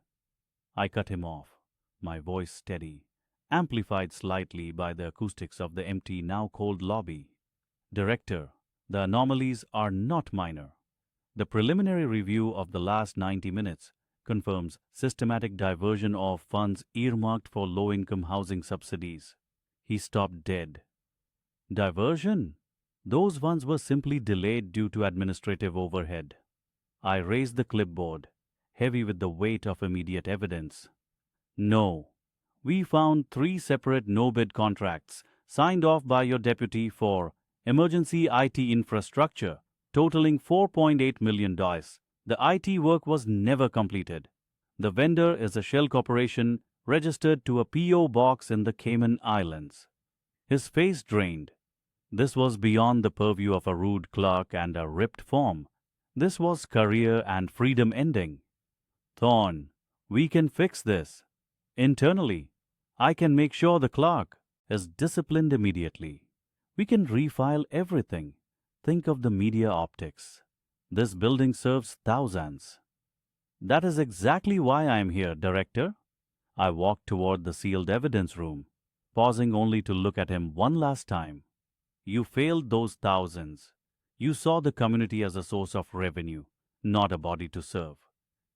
S1: I cut him off, my voice steady, amplified slightly by the acoustics of the empty, now cold lobby. "Director, the anomalies are not minor. The preliminary review of the last 90 minutes confirms systematic diversion of funds earmarked for low-income housing subsidies." He stopped dead. "Diversion? Those funds were simply delayed due to administrative overhead." I raised the clipboard, heavy with the weight of immediate evidence. "No. We found 3 separate no-bid contracts signed off by your deputy for emergency IT infrastructure, totaling $4.8 million. The IT work was never completed. The vendor is a shell corporation registered to a P.O. box in the Cayman Islands." His face drained. This was beyond the purview of a rude clerk and a ripped form. This was career and freedom ending. "Thorne, we can fix this. Internally, I can make sure the clerk is disciplined immediately. We can refile everything. Think of the media optics. This building serves thousands." "That is exactly why I am here, Director." I walked toward the sealed evidence room, pausing only to look at him one last time. "You failed those thousands. You saw the community as a source of revenue, not a body to serve.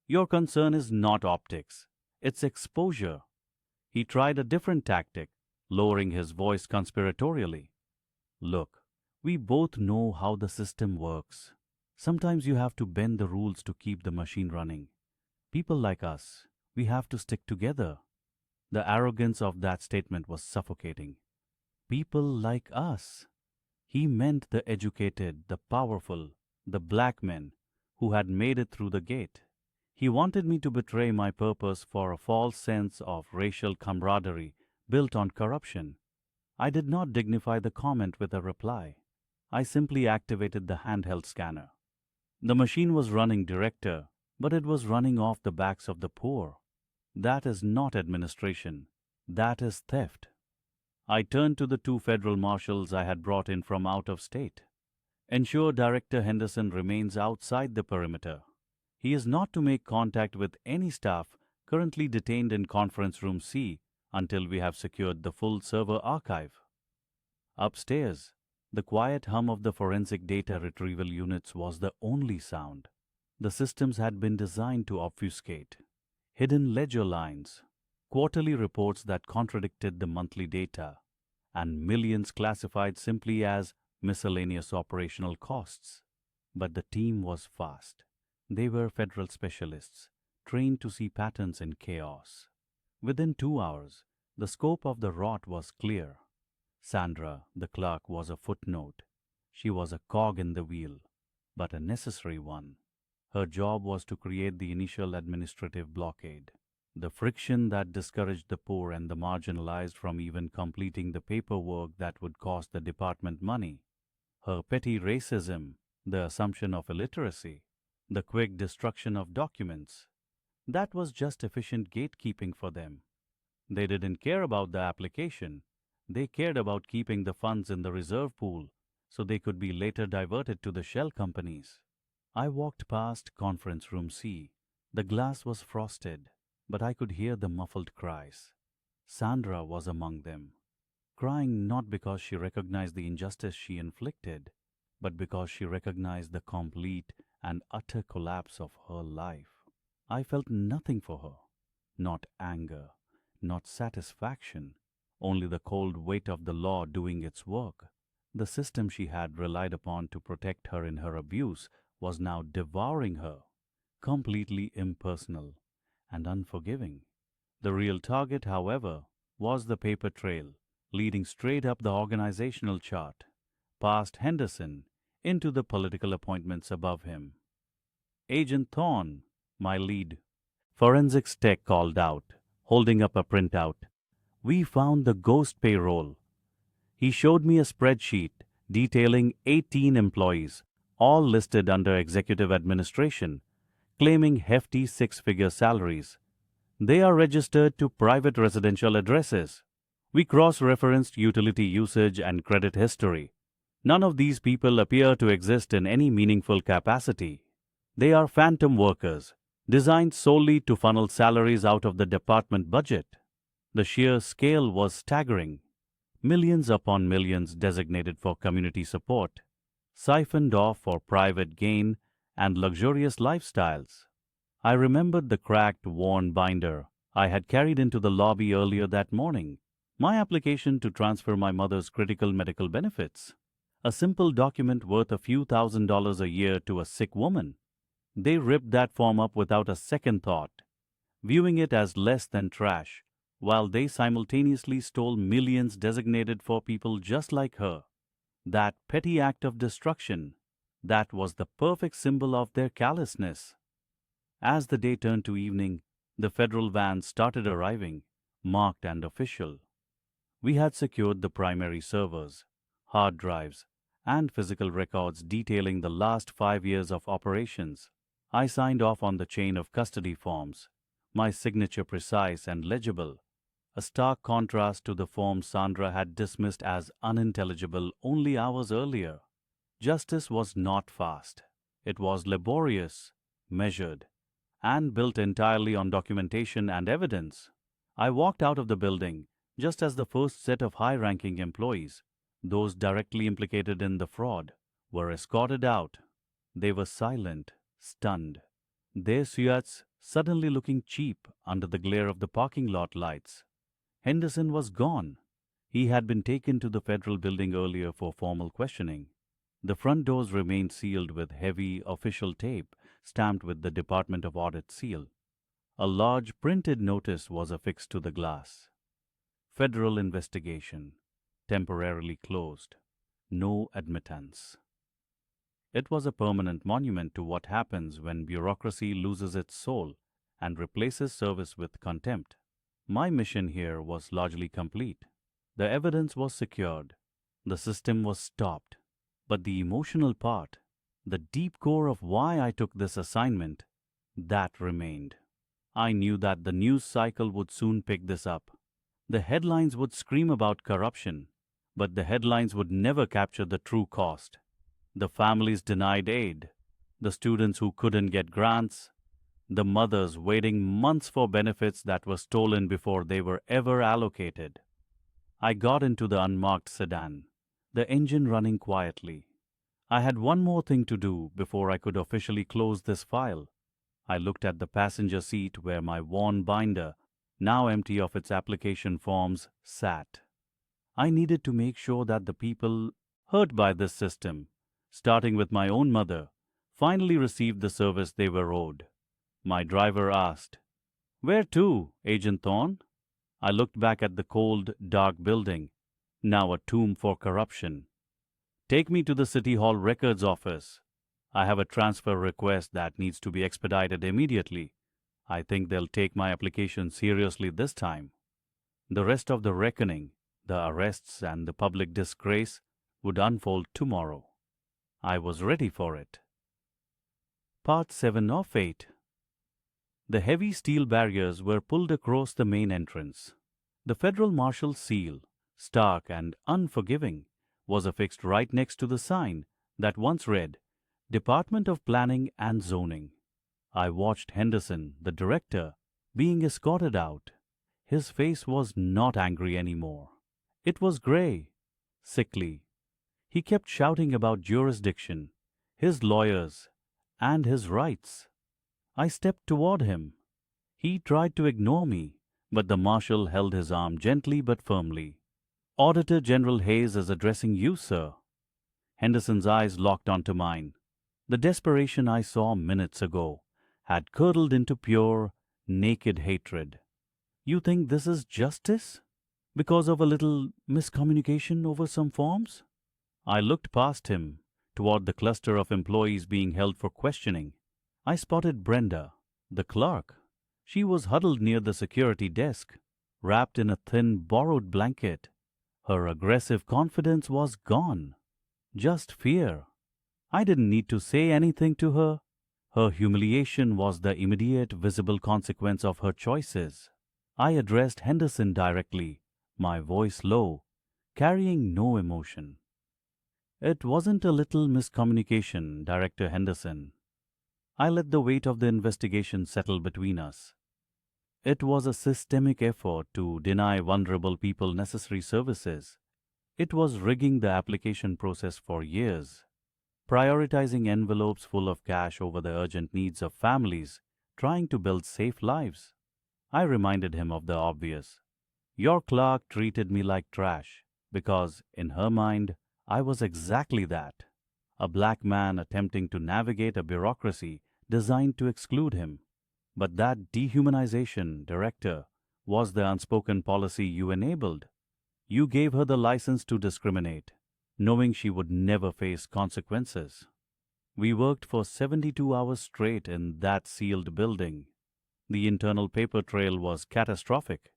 S1: Your concern is not optics, it's exposure." He tried a different tactic, lowering his voice conspiratorially. "Look, we both know how the system works. Sometimes you have to bend the rules to keep the machine running. People like us, we have to stick together." The arrogance of that statement was suffocating. People like us. He meant the educated, the powerful, the black men who had made it through the gate. He wanted me to betray my purpose for a false sense of racial camaraderie built on corruption. I did not dignify the comment with a reply. I simply activated the handheld scanner. The machine was running, Director, but it was running off the backs of the poor. That is not administration. That is theft. I turned to the 2 federal marshals I had brought in from out of state. "Ensure Director Henderson remains outside the perimeter. He is not to make contact with any staff currently detained in Conference Room C until we have secured the full server archive." Upstairs, the quiet hum of the forensic data retrieval units was the only sound. The systems had been designed to obfuscate hidden ledger lines, quarterly reports that contradicted the monthly data, and millions classified simply as miscellaneous operational costs. But the team was fast. They were federal specialists, trained to see patterns in chaos. Within 2 hours, the scope of the rot was clear. Sandra, the clerk, was a footnote. She was a cog in the wheel, but a necessary one. Her job was to create the initial administrative blockade, the friction that discouraged the poor and the marginalized from even completing the paperwork that would cost the department money. Her petty racism, the assumption of illiteracy, the quick destruction of documents, that was just efficient gatekeeping for them. They didn't care about the application. They cared about keeping the funds in the reserve pool so they could be later diverted to the shell companies. I walked past Conference Room C. The glass was frosted, but I could hear the muffled cries. Sandra was among them, crying not because she recognized the injustice she inflicted, but because she recognized the complete and utter collapse of her life. I felt nothing for her, not anger, not satisfaction, only the cold weight of the law doing its work. The system she had relied upon to protect her in her abuse was now devouring her, completely impersonal and unforgiving. The real target, however, was the paper trail, leading straight up the organizational chart, past Henderson, into the political appointments above him. Agent Thorne, my lead, forensics tech, called out, holding up a printout. We found the ghost payroll. He showed me a spreadsheet detailing 18 employees, all listed under executive administration, claiming hefty six-figure salaries. They are registered to private residential addresses. We cross-referenced utility usage and credit history. None of these people appear to exist in any meaningful capacity. They are phantom workers, designed solely to funnel salaries out of the department budget. The sheer scale was staggering. Millions upon millions designated for community support, siphoned off for private gain and luxurious lifestyles. I remembered the cracked, worn binder I had carried into the lobby earlier that morning, my application to transfer my mother's critical medical benefits, a simple document worth a few $1,000s a year to a sick woman. They ripped that form up without a second thought, viewing it as less than trash, while they simultaneously stole millions designated for people just like her. That petty act of destruction, that was the perfect symbol of their callousness. As the day turned to evening, the federal vans started arriving, marked and official. We had secured the primary servers, hard drives, and physical records detailing the last 5 years of operations. I signed off on the chain of custody forms, my signature precise and legible, a stark contrast to the form Sandra had dismissed as unintelligible only hours earlier. Justice was not fast. It was laborious, measured, and built entirely on documentation and evidence. I walked out of the building just as the first set of high-ranking employees, those directly implicated in the fraud, were escorted out. They were silent, stunned, their suits suddenly looking cheap under the glare of the parking lot lights. Henderson was gone. He had been taken to the federal building earlier for formal questioning. The front doors remained sealed with heavy official tape stamped with the Department of Audit seal. A large printed notice was affixed to the glass. Federal investigation. Temporarily closed. No admittance. It was a permanent monument to what happens when bureaucracy loses its soul and replaces service with contempt. My mission here was largely complete. The evidence was secured. The system was stopped. But the emotional part, the deep core of why I took this assignment, that remained. I knew that the news cycle would soon pick this up. The headlines would scream about corruption, but the headlines would never capture the true cost. The families denied aid, the students who couldn't get grants, the mothers waiting months for benefits that were stolen before they were ever allocated. I got into the unmarked sedan, the engine running quietly. I had one more thing to do before I could officially close this file. I looked at the passenger seat where my worn binder, now empty of its application forms, sat. I needed to make sure that the people hurt by this system, starting with my own mother, finally received the service they were owed. My driver asked, "Where to, Agent Thorne?" I looked back at the cold, dark building, now a tomb for corruption. "Take me to the City Hall Records office. I have a transfer request that needs to be expedited immediately. I think they'll take my application seriously this time." The rest of the reckoning, the arrests and the public disgrace, would unfold tomorrow. I was ready for it. Part 7 of 8. The heavy steel barriers were pulled across the main entrance. The federal marshal's seal, stark and unforgiving, was affixed right next to the sign that once read, "Department of Planning and Zoning." I watched Henderson, the director, being escorted out. His face was not angry anymore. It was gray, sickly. He kept shouting about jurisdiction, his lawyers, and his rights. I stepped toward him. He tried to ignore me, but the marshal held his arm gently but firmly. "Auditor General Hayes is addressing you, sir." Henderson's eyes locked onto mine. The desperation I saw minutes ago had curdled into pure, naked hatred. "You think this is justice? Because of a little miscommunication over some forms?" I looked past him, toward the cluster of employees being held for questioning. I spotted Brenda, the clerk. She was huddled near the security desk, wrapped in a thin, borrowed blanket. Her aggressive confidence was gone. Just fear. I didn't need to say anything to her. Her humiliation was the immediate, visible consequence of her choices. I addressed Henderson directly, my voice low, carrying no emotion. "It wasn't a little miscommunication, Director Henderson." I let the weight of the investigation settle between us. "It was a systemic effort to deny vulnerable people necessary services. It was rigging the application process for years, prioritizing envelopes full of cash over the urgent needs of families trying to build safe lives." I reminded him of the obvious. "Your clerk treated me like trash because, in her mind, I was exactly that. A black man attempting to navigate a bureaucracy designed to exclude him. But that dehumanization, Director, was the unspoken policy you enabled. You gave her the license to discriminate, knowing she would never face consequences. We worked for 72 hours straight in that sealed building. The internal paper trail was catastrophic.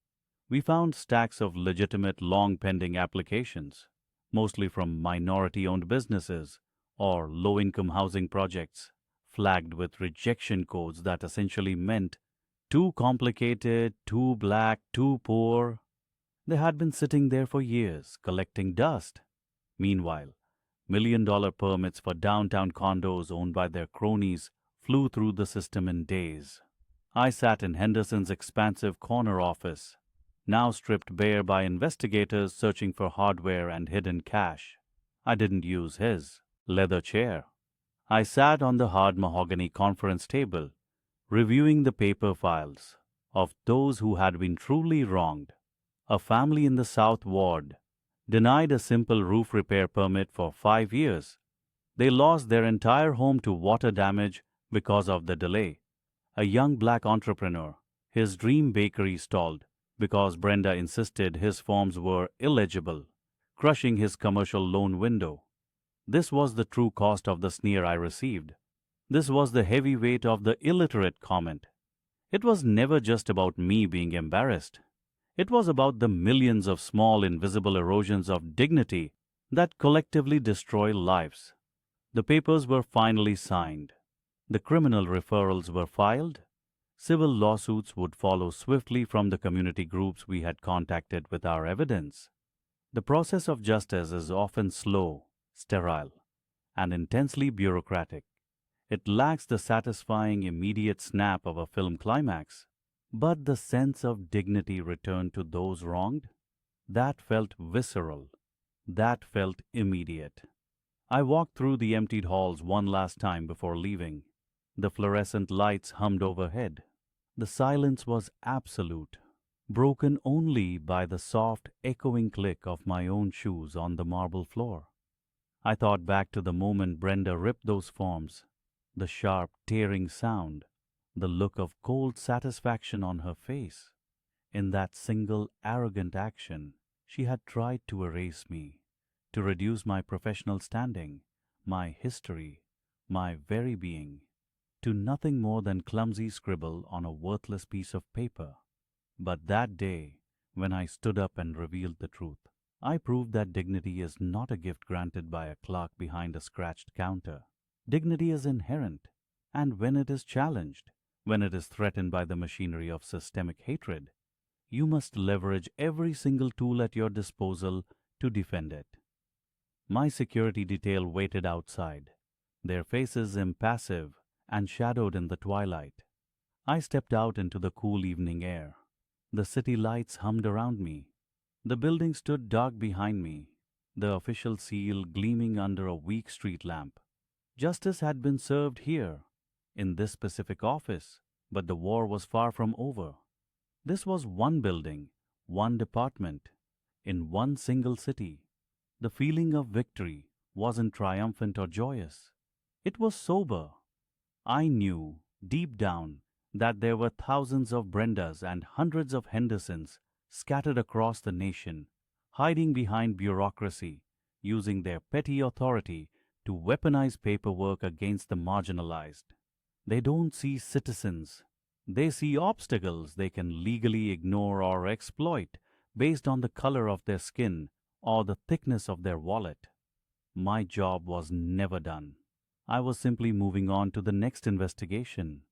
S1: We found stacks of legitimate, long-pending applications, mostly from minority-owned businesses or low-income housing projects, flagged with rejection codes that essentially meant too complicated, too black, too poor. They had been sitting there for years, collecting dust. Meanwhile, million-dollar permits for downtown condos owned by their cronies flew through the system in days. I sat in Henderson's expansive corner office, now stripped bare by investigators searching for hardware and hidden cash. I didn't use his leather chair. I sat on the hard mahogany conference table, reviewing the paper files of those who had been truly wronged. A family in the South Ward denied a simple roof repair permit for 5 years. They lost their entire home to water damage because of the delay. A young black entrepreneur, his dream bakery stalled because Brenda insisted his forms were illegible, crushing his commercial loan window. This was the true cost of the sneer I received. This was the heavy weight of the illiterate comment. It was never just about me being embarrassed. It was about the millions of small, invisible erosions of dignity that collectively destroy lives. The papers were finally signed. The criminal referrals were filed. Civil lawsuits would follow swiftly from the community groups we had contacted with our evidence. The process of justice is often slow, sterile, and intensely bureaucratic. It lacks the satisfying immediate snap of a film climax. But the sense of dignity returned to those wronged. That felt visceral. That felt immediate. I walked through the emptied halls one last time before leaving. The fluorescent lights hummed overhead. The silence was absolute, broken only by the soft, echoing click of my own shoes on the marble floor. I thought back to the moment Brenda ripped those forms, the sharp, tearing sound, the look of cold satisfaction on her face. In that single arrogant action, she had tried to erase me, to reduce my professional standing, my history, my very being, to nothing more than clumsy scribble on a worthless piece of paper. But that day, when I stood up and revealed the truth, I proved that dignity is not a gift granted by a clerk behind a scratched counter. Dignity is inherent, and when it is challenged, when it is threatened by the machinery of systemic hatred, you must leverage every single tool at your disposal to defend it. My security detail waited outside, their faces impassive and shadowed in the twilight. I stepped out into the cool evening air. The city lights hummed around me. The building stood dark behind me, the official seal gleaming under a weak street lamp. Justice had been served here, in this specific office, but the war was far from over. This was one building, one department, in one single city. The feeling of victory wasn't triumphant or joyous. It was sober. I knew, deep down, that there were thousands of Brendas and hundreds of Hendersons scattered across the nation, hiding behind bureaucracy, using their petty authority to weaponize paperwork against the marginalized. They don't see citizens. They see obstacles they can legally ignore or exploit based on the color of their skin or the thickness of their wallet. My job was never done. I was simply moving on to the next investigation,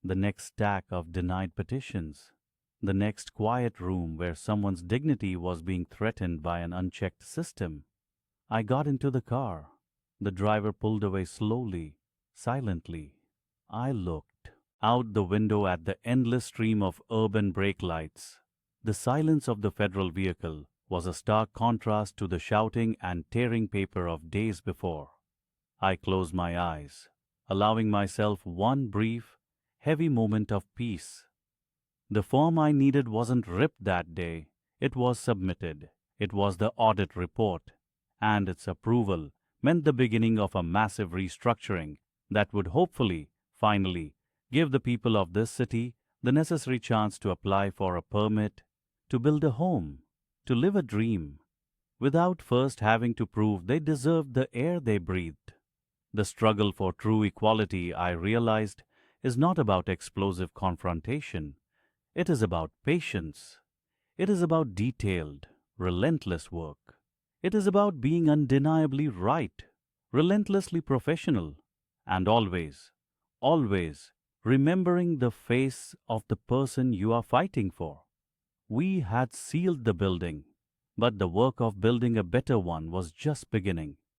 S1: the next stack of denied petitions, the next quiet room where someone's dignity was being threatened by an unchecked system. I got into the car. The driver pulled away slowly, silently. I looked out the window at the endless stream of urban brake lights. The silence of the federal vehicle was a stark contrast to the shouting and tearing paper of days before. I closed my eyes, allowing myself one brief, heavy moment of peace. The form I needed wasn't ripped that day. It was submitted. It was the audit report, and its approval meant the beginning of a massive restructuring that would hopefully, finally, give the people of this city the necessary chance to apply for a permit, to build a home, to live a dream, without first having to prove they deserved the air they breathed. The struggle for true equality, I realized, is not about explosive confrontation. It is about patience. It is about detailed, relentless work. It is about being undeniably right, relentlessly professional, and always, always remembering the face of the person you are fighting for. We had sealed the building, but the work of building a better one was just beginning.